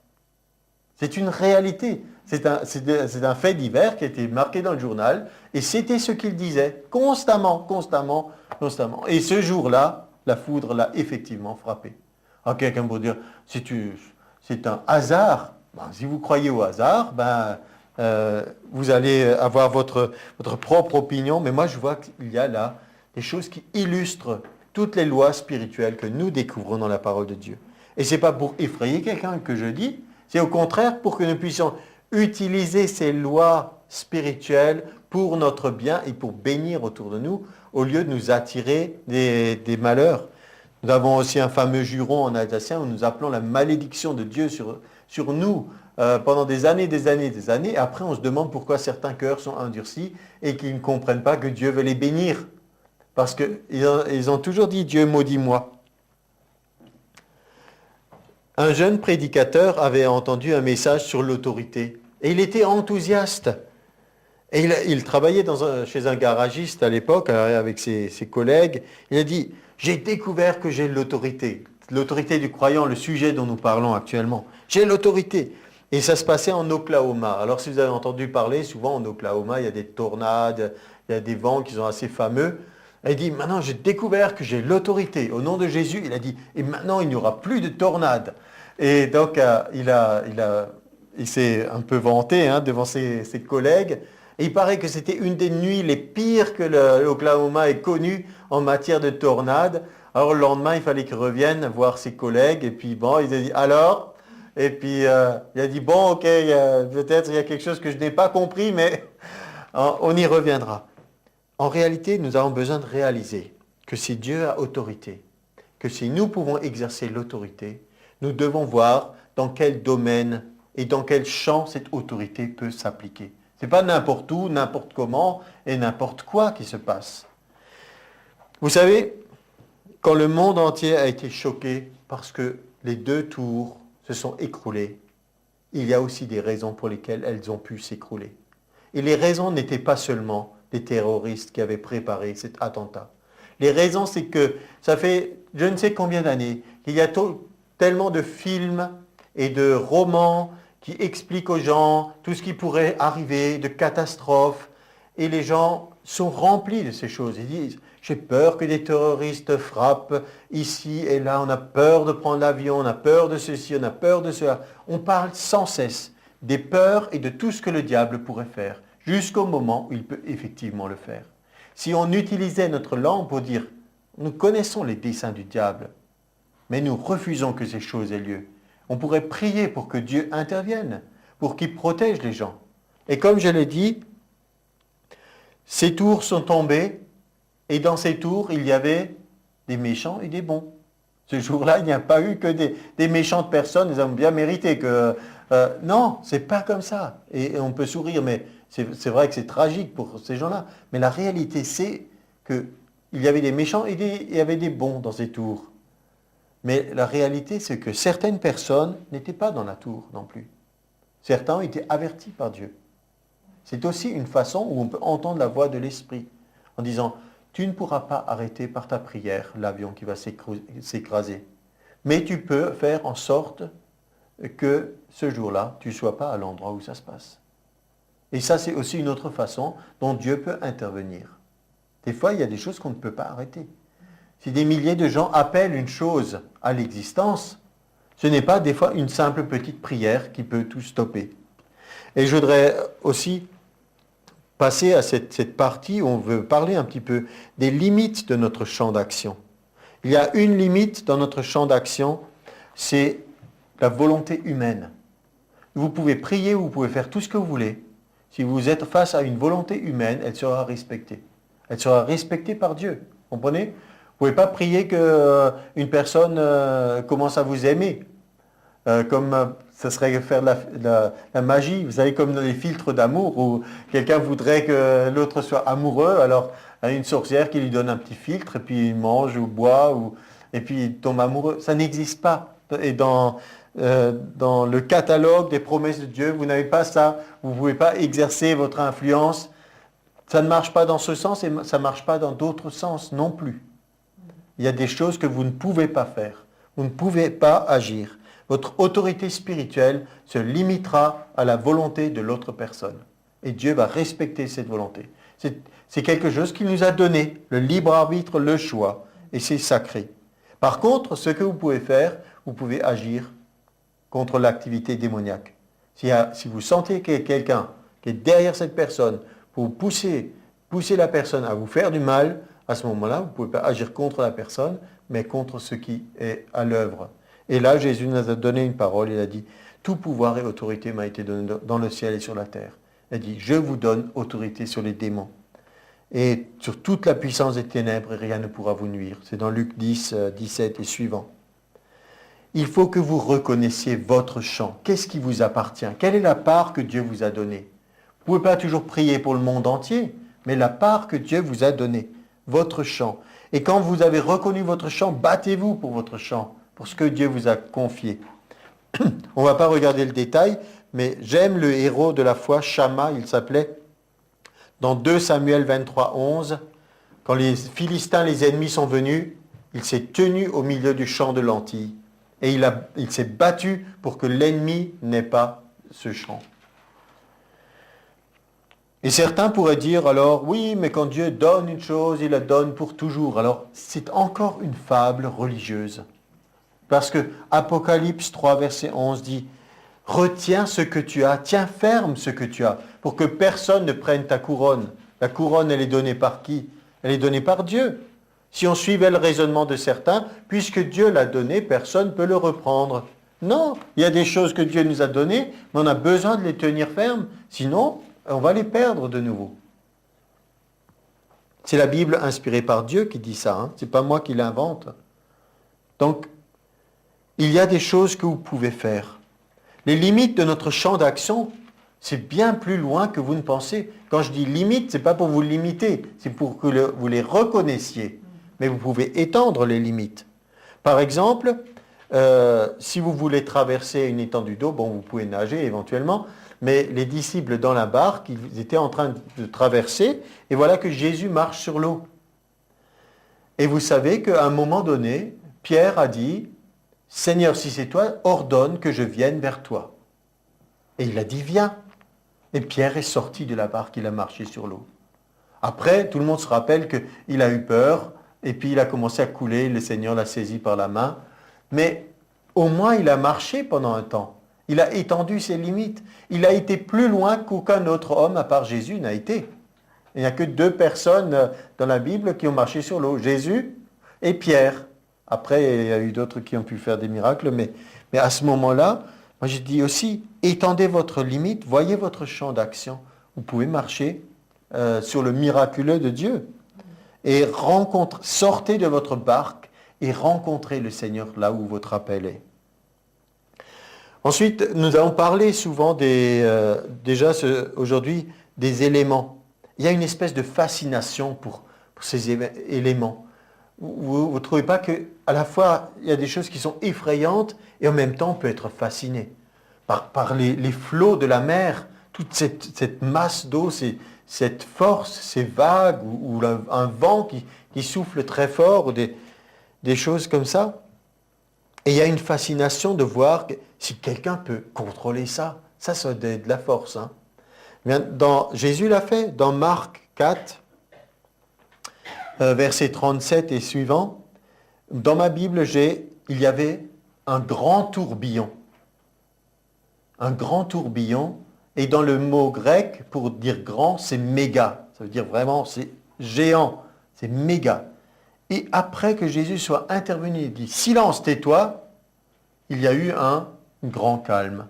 C'est une réalité. C'est un fait divers qui a été marqué dans le journal et c'était ce qu'il disait constamment. Et ce jour-là, la foudre l'a effectivement frappé. Alors quelqu'un peut dire, c'est un hasard. Ben, si vous croyez au hasard, vous allez avoir votre propre opinion. Mais moi, je vois qu'il y a là des choses qui illustrent toutes les lois spirituelles que nous découvrons dans la parole de Dieu. Et ce n'est pas pour effrayer quelqu'un que je dis, c'est au contraire pour que nous puissions utiliser ces lois spirituelles pour notre bien et pour bénir autour de nous, au lieu de nous attirer des malheurs. Nous avons aussi un fameux juron en alsacien où nous appelons la malédiction de Dieu sur nous pendant des années. Et après, on se demande pourquoi certains cœurs sont endurcis et qu'ils ne comprennent pas que Dieu veut les bénir. Parce qu'ils ont toujours dit « Dieu maudit-moi ». Un jeune prédicateur avait entendu un message sur l'autorité et il était enthousiaste. Et il travaillait chez un garagiste à l'époque, avec ses collègues. Il a dit, j'ai découvert que j'ai l'autorité. L'autorité du croyant, le sujet dont nous parlons actuellement. J'ai l'autorité. Et ça se passait en Oklahoma. Alors si vous avez entendu parler, souvent en Oklahoma, il y a des tornades, il y a des vents qui sont assez fameux. Il dit, maintenant j'ai découvert que j'ai l'autorité. Au nom de Jésus, il a dit, et maintenant il n'y aura plus de tornades. Et donc il s'est un peu vanté devant ses collègues. Et il paraît que c'était une des nuits les pires que l'Oklahoma ait connues en matière de tornades. Alors le lendemain, il fallait qu'il revienne voir ses collègues. Et puis bon, il a dit, alors? Et puis il a dit, bon, ok, peut-être il y a quelque chose que je n'ai pas compris, mais on y reviendra. En réalité, nous avons besoin de réaliser que si Dieu a autorité, que si nous pouvons exercer l'autorité, nous devons voir dans quel domaine et dans quel champ cette autorité peut s'appliquer. Ce n'est pas n'importe où, n'importe comment et n'importe quoi qui se passe. Vous savez, quand le monde entier a été choqué parce que les 2 tours se sont écroulées, il y a aussi des raisons pour lesquelles elles ont pu s'écrouler. Et les raisons n'étaient pas seulement des terroristes qui avaient préparé cet attentat. Les raisons, c'est que ça fait je ne sais combien d'années qu'il y a tellement de films et de romans qui expliquent aux gens tout ce qui pourrait arriver, de catastrophes. Et les gens sont remplis de ces choses. Ils disent, j'ai peur que des terroristes frappent ici et là, on a peur de prendre l'avion, on a peur de ceci, on a peur de cela. On parle sans cesse des peurs et de tout ce que le diable pourrait faire, jusqu'au moment où il peut effectivement le faire. Si on utilisait notre langue pour dire, nous connaissons les desseins du diable, mais nous refusons que ces choses aient lieu, on pourrait prier pour que Dieu intervienne, pour qu'il protège les gens. Et comme je l'ai dit, ces tours sont tombées, et dans ces tours, il y avait des méchants et des bons. Ce jour-là, il n'y a pas eu que des méchantes personnes, ils ont bien mérité que... non, c'est pas comme ça. Et on peut sourire, mais c'est vrai que c'est tragique pour ces gens-là. Mais la réalité, c'est qu'il y avait des méchants et il y avait des bons dans ces tours. Mais la réalité, c'est que certaines personnes n'étaient pas dans la tour non plus. Certains ont été avertis par Dieu. C'est aussi une façon où on peut entendre la voix de l'Esprit en disant, tu ne pourras pas arrêter par ta prière l'avion qui va s'écraser. Mais tu peux faire en sorte que ce jour-là, tu ne sois pas à l'endroit où ça se passe. Et ça, c'est aussi une autre façon dont Dieu peut intervenir. Des fois, il y a des choses qu'on ne peut pas arrêter. Si des milliers de gens appellent une chose à l'existence, ce n'est pas des fois une simple petite prière qui peut tout stopper. Et je voudrais aussi passer à cette partie où on veut parler un petit peu des limites de notre champ d'action. Il y a une limite dans notre champ d'action, c'est la volonté humaine. Vous pouvez prier, vous pouvez faire tout ce que vous voulez. Si vous êtes face à une volonté humaine, elle sera respectée. Elle sera respectée par Dieu. Vous comprenez ? Vous ne pouvez pas prier qu'une personne commence à vous aimer. Comme ça serait faire de la magie, vous savez, comme dans les filtres d'amour, où quelqu'un voudrait que l'autre soit amoureux, alors il y a une sorcière qui lui donne un petit filtre, et puis il mange ou boit, et puis il tombe amoureux. Ça n'existe pas. Et dans le catalogue des promesses de Dieu, vous n'avez pas ça. Vous ne pouvez pas exercer votre influence. Ça ne marche pas dans ce sens, et ça ne marche pas dans d'autres sens non plus. Il y a des choses que vous ne pouvez pas faire. Vous ne pouvez pas agir. Votre autorité spirituelle se limitera à la volonté de l'autre personne. Et Dieu va respecter cette volonté. C'est quelque chose qu'il nous a donné, le libre arbitre, le choix, et c'est sacré. Par contre, ce que vous pouvez faire, vous pouvez agir contre l'activité démoniaque. Si vous sentez qu'il y a quelqu'un qui est derrière cette personne pour pousser la personne à vous faire du mal, à ce moment-là, vous ne pouvez pas agir contre la personne, mais contre ce qui est à l'œuvre. Et là, Jésus nous a donné une parole, il a dit, tout pouvoir et autorité m'a été donné dans le ciel et sur la terre. Il a dit, je vous donne autorité sur les démons. Et sur toute la puissance des ténèbres, rien ne pourra vous nuire. C'est dans Luc 10, 17 et suivant. Il faut que vous reconnaissiez votre champ. Qu'est-ce qui vous appartient? Quelle est la part que Dieu vous a donnée? Vous ne pouvez pas toujours prier pour le monde entier, mais la part que Dieu vous a donnée, votre champ. Et quand vous avez reconnu votre champ, battez-vous pour votre champ, pour ce que Dieu vous a confié. On ne va pas regarder le détail, mais j'aime le héros de la foi, Shamma, il s'appelait. Dans 2 Samuel 23, 11, quand les Philistins, les ennemis, sont venus, il s'est tenu au milieu du champ de lentilles et il s'est battu pour que l'ennemi n'ait pas ce champ. Et certains pourraient dire alors, oui, mais quand Dieu donne une chose, il la donne pour toujours. Alors, c'est encore une fable religieuse. Parce que Apocalypse 3, verset 11 dit, retiens ce que tu as, tiens ferme ce que tu as, pour que personne ne prenne ta couronne. La couronne, elle est donnée par qui? Elle est donnée par Dieu. Si on suivait le raisonnement de certains, puisque Dieu l'a donné, personne ne peut le reprendre. Non, il y a des choses que Dieu nous a données, mais on a besoin de les tenir fermes, sinon on va les perdre de nouveau. C'est la Bible inspirée par Dieu qui dit ça, hein. Ce n'est pas moi qui l'invente. Donc, il y a des choses que vous pouvez faire. Les limites de notre champ d'action, c'est bien plus loin que vous ne pensez. Quand je dis limite, ce n'est pas pour vous limiter, c'est pour que vous les reconnaissiez. Mais vous pouvez étendre les limites. Par exemple, si vous voulez traverser une étendue d'eau, bon, vous pouvez nager éventuellement, mais les disciples dans la barque, ils étaient en train de traverser, et voilà que Jésus marche sur l'eau. Et vous savez qu'à un moment donné, Pierre a dit, « Seigneur, si c'est toi, ordonne que je vienne vers toi. » Et il a dit, « Viens. » Et Pierre est sorti de la barque, il a marché sur l'eau. Après, tout le monde se rappelle qu'il a eu peur, et puis il a commencé à couler, le Seigneur l'a saisi par la main. Mais au moins, il a marché pendant un temps. Il a étendu ses limites. Il a été plus loin qu'aucun autre homme, à part Jésus, n'a été. Il n'y a que 2 personnes dans la Bible qui ont marché sur l'eau, Jésus et Pierre. Après, il y a eu d'autres qui ont pu faire des miracles, mais à ce moment-là, moi je dis aussi, étendez votre limite, voyez votre champ d'action. Vous pouvez marcher sur le miraculeux de Dieu. Et sortez de votre barque et rencontrez le Seigneur là où votre appel est. Ensuite, nous avons parlé souvent aujourd'hui des éléments. Il y a une espèce de fascination pour ces éléments. Vous ne trouvez pas qu'à la fois, il y a des choses qui sont effrayantes et en même temps, on peut être fasciné par les flots de la mer, toute cette masse d'eau, cette force, ces vagues ou un vent qui souffle très fort, ou des choses comme ça. Et il y a une fascination de voir que si quelqu'un peut contrôler ça, ça doit être de la force. Hein. Jésus l'a fait dans Marc 4, verset 37 et suivant. Dans ma Bible, il y avait un grand tourbillon. Un grand tourbillon. Et dans le mot grec, pour dire grand, c'est méga. Ça veut dire vraiment, c'est géant. C'est méga. Et après que Jésus soit intervenu, il dit « Silence, tais-toi », il y a eu un grand calme.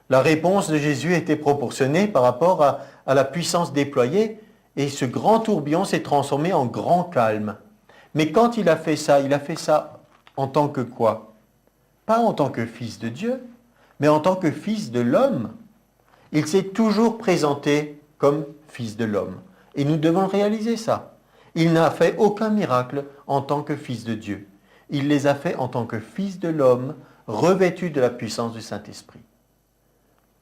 La réponse de Jésus était proportionnée par rapport à la puissance déployée, et ce grand tourbillon s'est transformé en grand calme. Mais quand il a fait ça en tant que quoi? Pas en tant que fils de Dieu, mais en tant que fils de l'homme. Il s'est toujours présenté comme fils de l'homme. Et nous devons réaliser ça. Il n'a fait aucun miracle en tant que fils de Dieu. Il les a fait en tant que fils de l'homme, revêtu de la puissance du Saint-Esprit.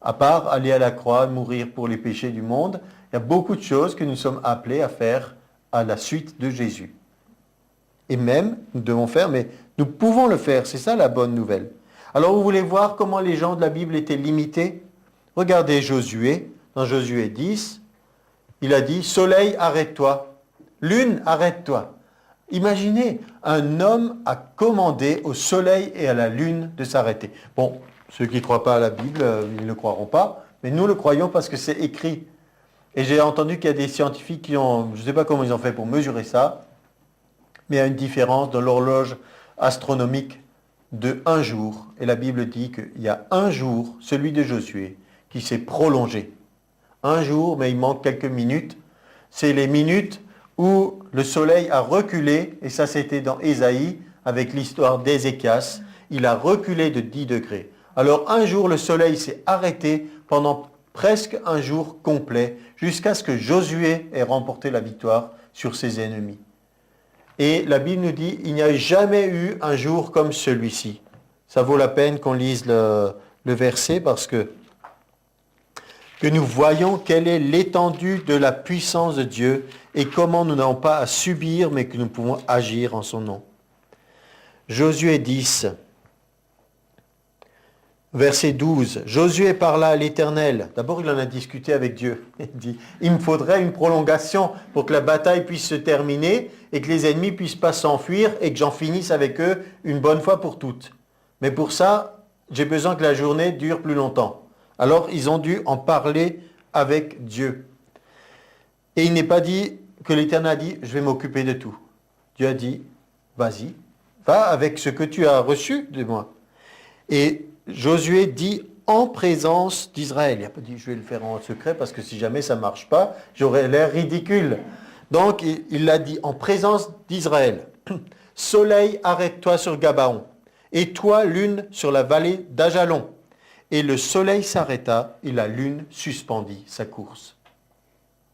À part aller à la croix, mourir pour les péchés du monde, il y a beaucoup de choses que nous sommes appelés à faire à la suite de Jésus. Et même, nous devons faire, mais nous pouvons le faire, c'est ça la bonne nouvelle. Alors vous voulez voir comment les gens de la Bible étaient limités? Regardez Josué, dans Josué 10, il a dit « Soleil, arrête-toi. Lune, arrête-toi. » Imaginez, un homme a commandé au soleil et à la lune de s'arrêter. Bon, ceux qui ne croient pas à la Bible, ils ne le croiront pas, mais nous le croyons parce que c'est écrit. Et j'ai entendu qu'il y a des scientifiques qui ont, je ne sais pas comment ils ont fait pour mesurer ça, mais il y a une différence dans l'horloge astronomique de 1 jour. Et la Bible dit qu'il y a un jour, celui de Josué, qui s'est prolongé. 1 jour, mais il manque quelques minutes. C'est les minutes où le soleil a reculé, et ça c'était dans Ésaïe, avec l'histoire d'Ézéchias, il a reculé de 10 degrés. Alors un jour, le soleil s'est arrêté pendant presque un jour complet, jusqu'à ce que Josué ait remporté la victoire sur ses ennemis. Et la Bible nous dit, il n'y a jamais eu un jour comme celui-ci. Ça vaut la peine qu'on lise le verset, parce que que nous voyons quelle est l'étendue de la puissance de Dieu et comment nous n'avons pas à subir, mais que nous pouvons agir en son nom. Josué 10, verset 12. Josué parla à l'Éternel. D'abord, il en a discuté avec Dieu. Il dit, il me faudrait une prolongation pour que la bataille puisse se terminer et que les ennemis ne puissent pas s'enfuir et que j'en finisse avec eux une bonne fois pour toutes. Mais pour ça, j'ai besoin que la journée dure plus longtemps. Alors, ils ont dû en parler avec Dieu. Et il n'est pas dit que l'Éternel a dit, je vais m'occuper de tout. Dieu a dit, vas-y, va avec ce que tu as reçu de moi. Et Josué dit en présence d'Israël. Il n'a pas dit, je vais le faire en secret parce que si jamais ça ne marche pas, j'aurais l'air ridicule. Donc, il l'a dit en présence d'Israël. Soleil, arrête-toi sur Gabaon. Et toi, lune, sur la vallée d'Ajalon. Et le soleil s'arrêta et la lune suspendit sa course.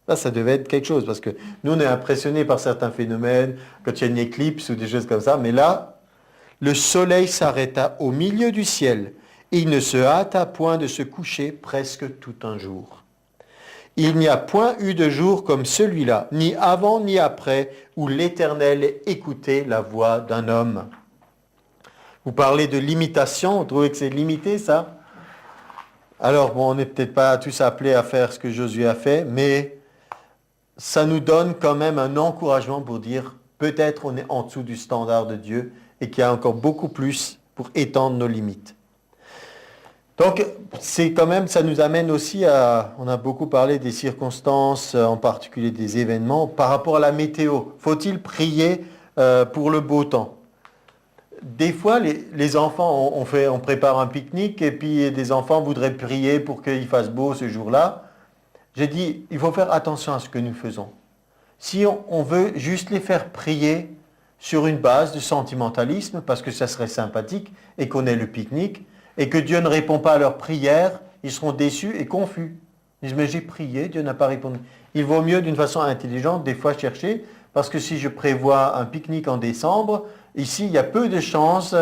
Là, ça devait être quelque chose, parce que nous, on est impressionnés par certains phénomènes, quand il y a une éclipse ou des choses comme ça, mais là, le soleil s'arrêta au milieu du ciel, et il ne se hâta point de se coucher presque tout un jour. Il n'y a point eu de jour comme celui-là, ni avant ni après, où l'Éternel ait écouté la voix d'un homme. Vous parlez de limitation, vous trouvez que c'est limité, ça ? Alors, bon, on n'est peut-être pas tous appelés à faire ce que Josué a fait, mais ça nous donne quand même un encouragement pour dire peut-être on est en dessous du standard de Dieu et qu'il y a encore beaucoup plus pour étendre nos limites. Donc, c'est quand même, ça nous amène aussi à, on a beaucoup parlé des circonstances, en particulier des événements, par rapport à la météo. Faut-il prier pour le beau temps ? Des fois, les enfants, on prépare un pique-nique et puis des enfants voudraient prier pour qu'il fasse beau ce jour-là. J'ai dit, il faut faire attention à ce que nous faisons. Si on veut juste les faire prier sur une base de sentimentalisme, parce que ça serait sympathique et qu'on ait le pique-nique, et que Dieu ne répond pas à leurs prières, ils seront déçus et confus. Ils disent, mais j'ai prié, Dieu n'a pas répondu. Il vaut mieux d'une façon intelligente des fois chercher, parce que si je prévois un pique-nique en décembre, ici il y a peu de chances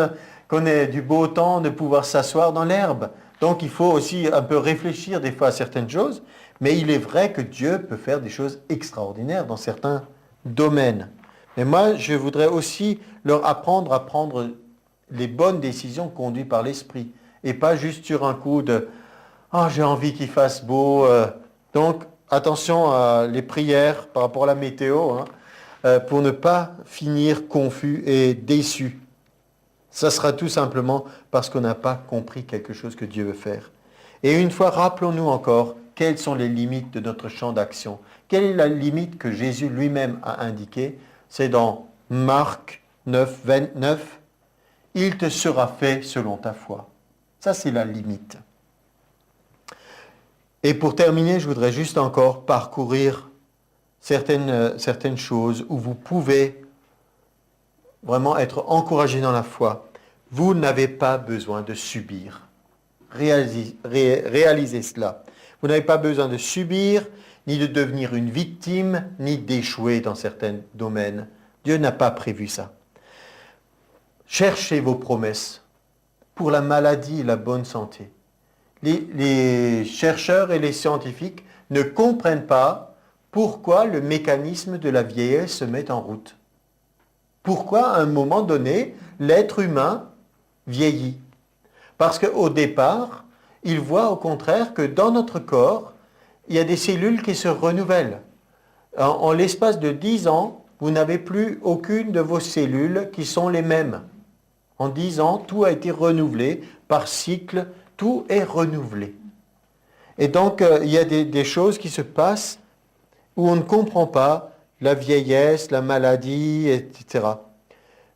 qu'on ait du beau temps de pouvoir s'asseoir dans l'herbe. Donc il faut aussi un peu réfléchir des fois à certaines choses, mais il est vrai que Dieu peut faire des choses extraordinaires dans certains domaines. Mais moi, je voudrais aussi leur apprendre à prendre les bonnes décisions conduites par l'Esprit, et pas juste sur un coup de « Ah, j'ai envie qu'il fasse beau ». Donc, attention à les prières par rapport à la météo, pour ne pas finir confus et déçus. Ça sera tout simplement parce qu'on n'a pas compris quelque chose que Dieu veut faire. Et une fois, rappelons-nous encore quelles sont les limites de notre champ d'action. Quelle est la limite que Jésus lui-même a indiquée ? C'est dans Marc 9, 29. « Il te sera fait selon ta foi ». Ça, c'est la limite. Et pour terminer, je voudrais juste encore parcourir certaines choses où vous pouvez vraiment être encouragé dans la foi. Vous n'avez pas besoin de subir. Réalisez cela. Vous n'avez pas besoin de subir, ni de devenir une victime, ni d'échouer dans certains domaines. Dieu n'a pas prévu ça. Cherchez vos promesses pour la maladie et la bonne santé. Les chercheurs et les scientifiques ne comprennent pas pourquoi le mécanisme de la vieillesse se met en route. Pourquoi, à un moment donné, l'être humain vieillit. Parce qu'au départ, ils voient au contraire que dans notre corps, il y a des cellules qui se renouvellent. En l'espace de 10 ans, vous n'avez plus aucune de vos cellules qui sont les mêmes. En 10 ans, tout a été renouvelé par cycle, tout est renouvelé. Et donc, il y a des choses qui se passent où on ne comprend pas la vieillesse, la maladie, etc.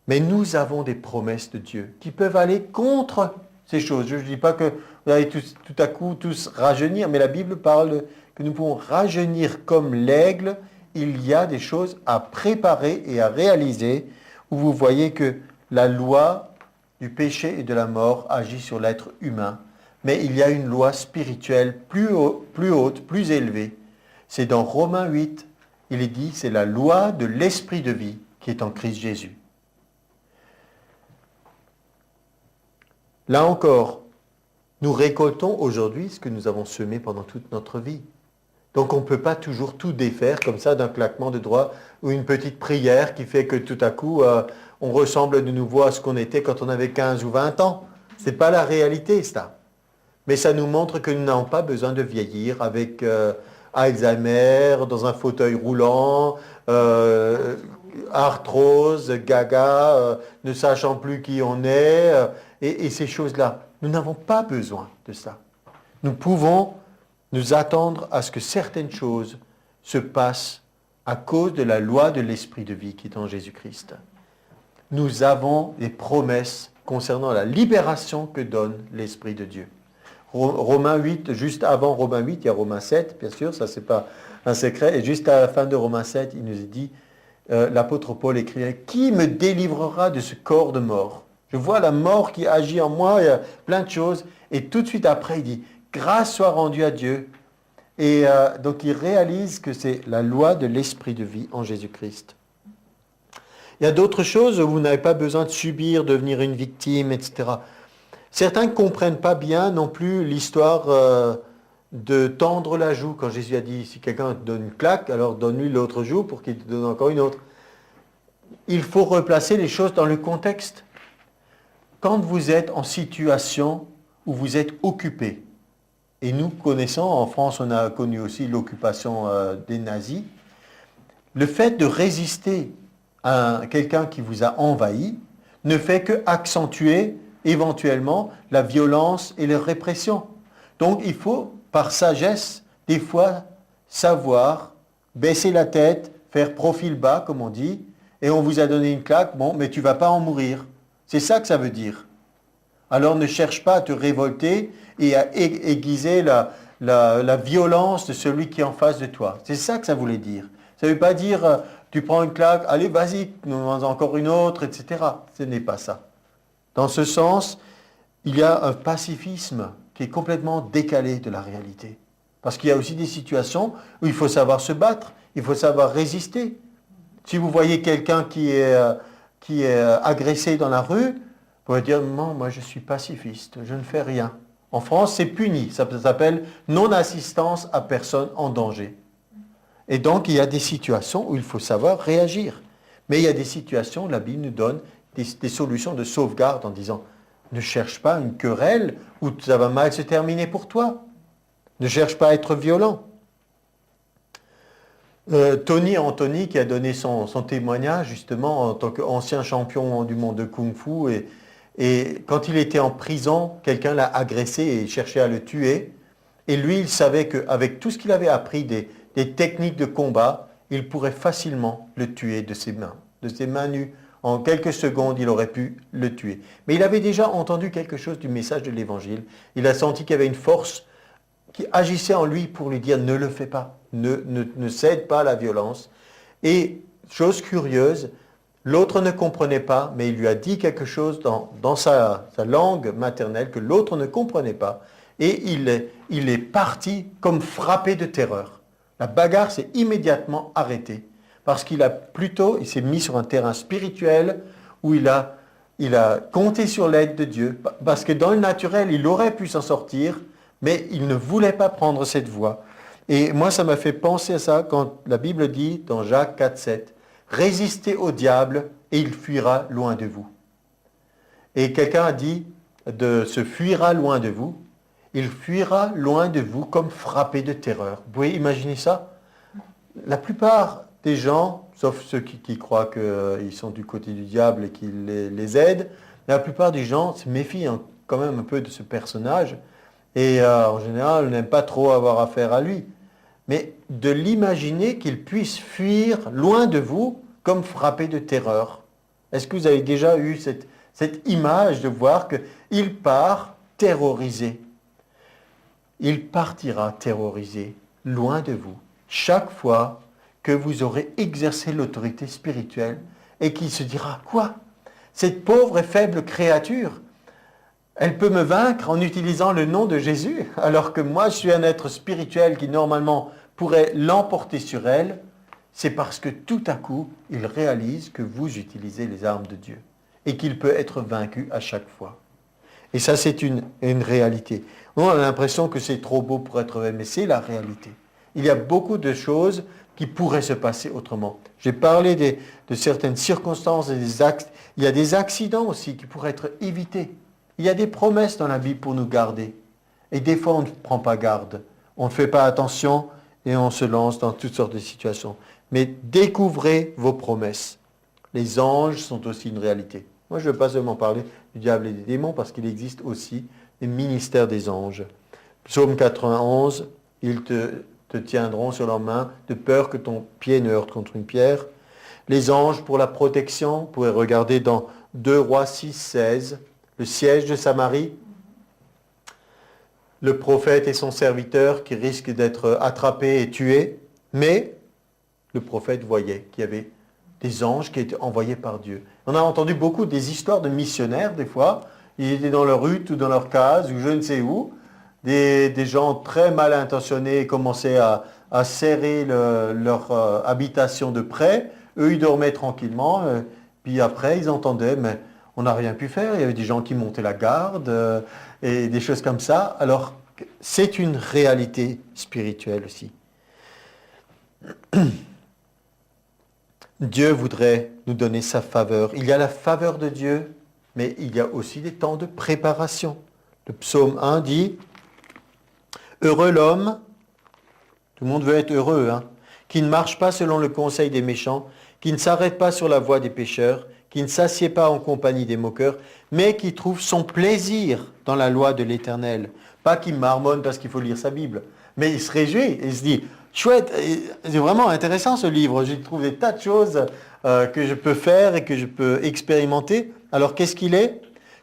Mais nous avons des promesses de Dieu qui peuvent aller contre ces choses. Je ne dis pas que vous allez tout à coup tous rajeunir, mais la Bible parle que nous pouvons rajeunir comme l'aigle. Il y a des choses à préparer et à réaliser où vous voyez que la loi du péché et de la mort agit sur l'être humain. Mais il y a une loi spirituelle plus haute, plus élevée. C'est dans Romains 8, il est dit, c'est la loi de l'esprit de vie qui est en Christ Jésus. Là encore, Nous récoltons aujourd'hui ce que nous avons semé pendant toute notre vie. Donc on ne peut pas toujours tout défaire comme ça d'un claquement de doigts ou une petite prière qui fait que tout à coup on ressemble de nouveau à ce qu'on était quand on avait 15 ou 20 ans. Ce n'est pas la réalité ça. Mais ça nous montre que nous n'avons pas besoin de vieillir avec Alzheimer, dans un fauteuil roulant, arthrose, gaga, ne sachant plus qui on est, et ces choses-là. Nous n'avons pas besoin de ça. Nous pouvons nous attendre à ce que certaines choses se passent à cause de la loi de l'esprit de vie qui est en Jésus-Christ. Nous avons des promesses concernant la libération que donne l'Esprit de Dieu. Romains 8, juste avant Romains 8, il y a Romains 7, bien sûr, ça c'est pas un secret, et juste à la fin de Romains 7, il nous est dit, l'apôtre Paul écrivait, « Qui me délivrera de ce corps de mort ?» Je vois la mort qui agit en moi, il y a plein de choses, et tout de suite après, il dit, « Grâce soit rendue à Dieu ». Et donc il réalise que c'est la loi de l'esprit de vie en Jésus-Christ. Il y a d'autres choses où vous n'avez pas besoin de subir, devenir une victime, etc. Certains ne comprennent pas bien non plus l'histoire de tendre la joue. Quand Jésus a dit, si quelqu'un te donne une claque, alors donne-lui l'autre joue pour qu'il te donne encore une autre. Il faut replacer les choses dans le contexte. Quand vous êtes en situation où vous êtes occupé, et nous connaissons, en France on a connu aussi l'occupation des nazis, le fait de résister à quelqu'un qui vous a envahi ne fait que accentuer éventuellement la violence et la répression. Donc il faut, par sagesse, des fois savoir baisser la tête, faire profil bas, comme on dit, et on vous a donné une claque, bon, mais tu ne vas pas en mourir. C'est ça que ça veut dire. Alors ne cherche pas à te révolter et à aiguiser la violence de celui qui est en face de toi. C'est ça que ça voulait dire. Ça ne veut pas dire, tu prends une claque, allez, vas-y, nous en encore une autre, etc. Ce n'est pas ça. Dans ce sens, il y a un pacifisme qui est complètement décalé de la réalité. Parce qu'il y a aussi des situations où il faut savoir se battre, il faut savoir résister. Si vous voyez quelqu'un qui est agressé dans la rue, vous pouvez dire, non, moi je suis pacifiste, je ne fais rien. En France, c'est puni, ça s'appelle non-assistance à personne en danger. Et donc, il y a des situations où il faut savoir réagir. Mais il y a des situations où la Bible nous donne des solutions de sauvegarde en disant, ne cherche pas une querelle où ça va mal se terminer pour toi. Ne cherche pas à être violent. Tony Anthony, qui a donné son témoignage justement en tant qu'ancien champion du monde de Kung Fu, et quand il était en prison, quelqu'un l'a agressé et cherchait à le tuer. Et lui, il savait qu'avec tout ce qu'il avait appris des techniques de combat, il pourrait facilement le tuer de ses mains nues. En quelques secondes, il aurait pu le tuer. Mais il avait déjà entendu quelque chose du message de l'Évangile. Il a senti qu'il y avait une force qui agissait en lui pour lui dire ne le fais pas, ne cède pas à la violence. Et chose curieuse, l'autre ne comprenait pas, mais il lui a dit quelque chose dans sa langue maternelle que l'autre ne comprenait pas. Et il est parti comme frappé de terreur. La bagarre s'est immédiatement arrêtée. Parce qu'il s'est mis sur un terrain spirituel où il a compté sur l'aide de Dieu. Parce que dans le naturel, il aurait pu s'en sortir, mais il ne voulait pas prendre cette voie. Et moi, ça m'a fait penser à ça quand la Bible dit dans Jacques 4, 7, « Résistez au diable et il fuira loin de vous. » Et quelqu'un a dit de se fuira loin de vous. Il fuira loin de vous comme frappé de terreur. Vous pouvez imaginer ça? La plupart des gens, sauf ceux qui croient qu'ils sont du côté du diable et qu'il les aide, la plupart des gens se méfient quand même un peu de ce personnage et en général n'aiment pas trop avoir affaire à lui. Mais de l'imaginer qu'il puisse fuir loin de vous comme frappé de terreur. Est-ce que vous avez déjà eu cette image de voir qu'il part terrorisé? Il partira terrorisé loin de vous chaque fois que vous aurez exercé l'autorité spirituelle et qu'il se dira, quoi? Cette pauvre et faible créature, elle peut me vaincre en utilisant le nom de Jésus, alors que moi je suis un être spirituel qui normalement pourrait l'emporter sur elle. C'est parce que tout à coup, il réalise que vous utilisez les armes de Dieu et qu'il peut être vaincu à chaque fois. Et ça, c'est une réalité. On a l'impression que c'est trop beau pour être vrai, mais c'est la réalité. Il y a beaucoup de choses qui pourraient se passer autrement. J'ai parlé de certaines circonstances, il y a des accidents aussi qui pourraient être évités. Il y a des promesses dans la Bible pour nous garder. Et des fois, on ne prend pas garde. On ne fait pas attention et on se lance dans toutes sortes de situations. Mais découvrez vos promesses. Les anges sont aussi une réalité. Moi, je ne veux pas seulement parler du diable et des démons parce qu'il existe aussi les ministères des anges. Psaume 91, ils te tiendront sur leurs mains de peur que ton pied ne heurte contre une pierre. Les anges pour la protection, vous pouvez regarder dans 2 Rois 6, 16, le siège de Samarie. Le prophète et son serviteur qui risquent d'être attrapés et tués, mais le prophète voyait qu'il y avait des anges qui étaient envoyés par Dieu. On a entendu beaucoup des histoires de missionnaires, des fois. Ils étaient dans leur hutte ou dans leur case ou je ne sais où. Des gens très mal intentionnés commençaient à serrer leur habitation de près. Eux, ils dormaient tranquillement. Puis après, ils entendaient, mais on n'a rien pu faire. Il y avait des gens qui montaient la garde et des choses comme ça. Alors, c'est une réalité spirituelle aussi. Dieu voudrait nous donner sa faveur. Il y a la faveur de Dieu, mais il y a aussi des temps de préparation. Le psaume 1 dit « Heureux l'homme », tout le monde veut être heureux, hein, qui ne marche pas selon le conseil des méchants, qui ne s'arrête pas sur la voie des pécheurs, qui ne s'assied pas en compagnie des moqueurs, mais qui trouve son plaisir dans la loi de l'Éternel. Pas qui marmonne parce qu'il faut lire sa Bible, mais il se réjouit, il se dit « Chouette, c'est vraiment intéressant ce livre, je trouve des tas de choses que je peux faire et que je peux expérimenter. » Alors qu'est-ce qu'il est?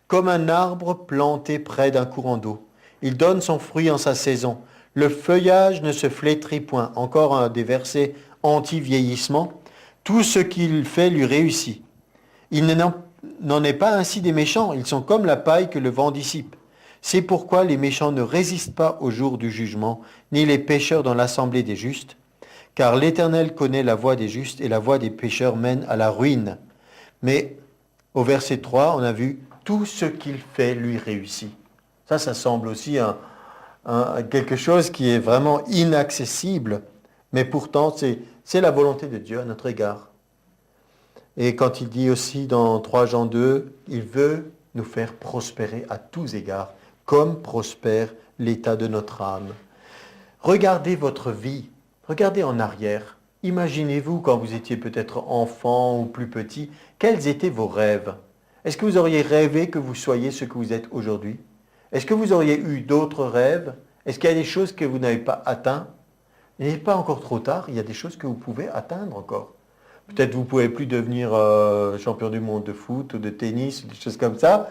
Comme un arbre planté près d'un courant d'eau. Il donne son fruit en sa saison. Le feuillage ne se flétrit point. Encore un des versets anti-vieillissement. Tout ce qu'il fait lui réussit. Il n'en est pas ainsi des méchants. Ils sont comme la paille que le vent dissipe. C'est pourquoi les méchants ne résistent pas au jour du jugement, ni les pécheurs dans l'assemblée des justes. Car l'Éternel connaît la voie des justes et la voie des pécheurs mène à la ruine. Mais au verset 3, on a vu tout ce qu'il fait lui réussit. Ça semble aussi quelque chose qui est vraiment inaccessible, mais pourtant c'est la volonté de Dieu à notre égard. Et quand il dit aussi dans 3 Jean 2, il veut nous faire prospérer à tous égards, comme prospère l'état de notre âme. Regardez votre vie, regardez en arrière. Imaginez-vous quand vous étiez peut-être enfant ou plus petit, quels étaient vos rêves? Est-ce que vous auriez rêvé que vous soyez ce que vous êtes aujourd'hui? Est-ce que vous auriez eu d'autres rêves? Est-ce qu'il y a des choses que vous n'avez pas atteintes? Il n'est pas encore trop tard, il y a des choses que vous pouvez atteindre encore. Peut-être vous ne pouvez plus devenir champion du monde de foot ou de tennis, des choses comme ça,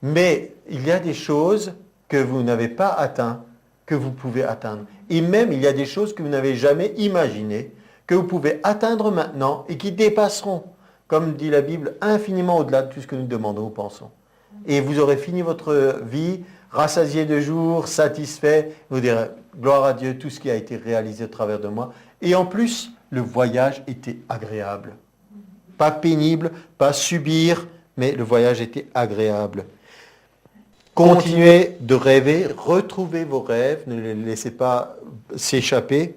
mais il y a des choses que vous n'avez pas atteintes, que vous pouvez atteindre. Et même, il y a des choses que vous n'avez jamais imaginées, que vous pouvez atteindre maintenant et qui dépasseront, comme dit la Bible, infiniment au-delà de tout ce que nous demandons ou pensons. Et vous aurez fini votre vie, rassasié de jour, satisfait, vous direz, gloire à Dieu, tout ce qui a été réalisé au travers de moi. Et en plus, le voyage était agréable. Pas pénible, pas subir, mais le voyage était agréable. Continuez de rêver, retrouvez vos rêves, ne les laissez pas s'échapper.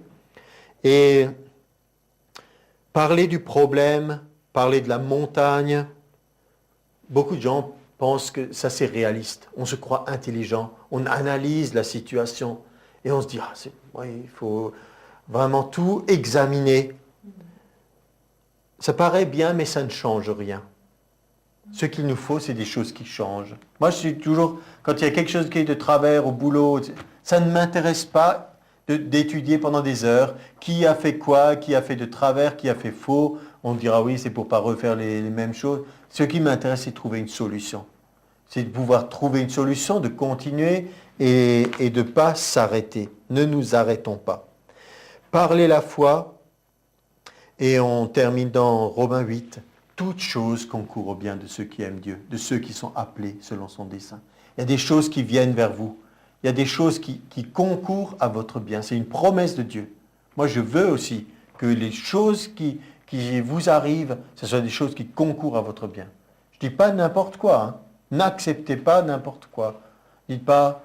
Et parlez du problème, parlez de la montagne. Beaucoup de gens pensent que ça c'est réaliste. On se croit intelligent, on analyse la situation et on se dit, il faut vraiment tout examiner. Ça paraît bien, mais ça ne change rien. Ce qu'il nous faut, c'est des choses qui changent. Moi, je suis toujours, quand il y a quelque chose qui est de travers au boulot, ça ne m'intéresse pas d'étudier pendant des heures qui a fait quoi, qui a fait de travers, qui a fait faux. On dira oui, c'est pour ne pas refaire les mêmes choses. Ce qui m'intéresse, c'est de trouver une solution. C'est de pouvoir trouver une solution, de continuer et de ne pas s'arrêter. Ne nous arrêtons pas. Parlez la foi, et on termine dans Romains 8. Toute chose concourt au bien de ceux qui aiment Dieu, de ceux qui sont appelés selon son dessein. Il y a des choses qui viennent vers vous. Il y a des choses qui concourent à votre bien. C'est une promesse de Dieu. Moi, je veux aussi que les choses qui vous arrivent, ce soient des choses qui concourent à votre bien. Je ne dis pas n'importe quoi. N'acceptez pas n'importe quoi. Dites pas,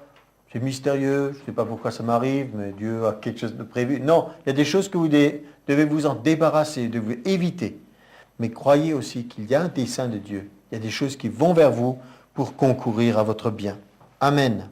c'est mystérieux, je ne sais pas pourquoi ça m'arrive, mais Dieu a quelque chose de prévu. Non, il y a des choses que vous devez vous en débarrasser, devez éviter. Mais croyez aussi qu'il y a un dessein de Dieu. Il y a des choses qui vont vers vous pour concourir à votre bien. Amen.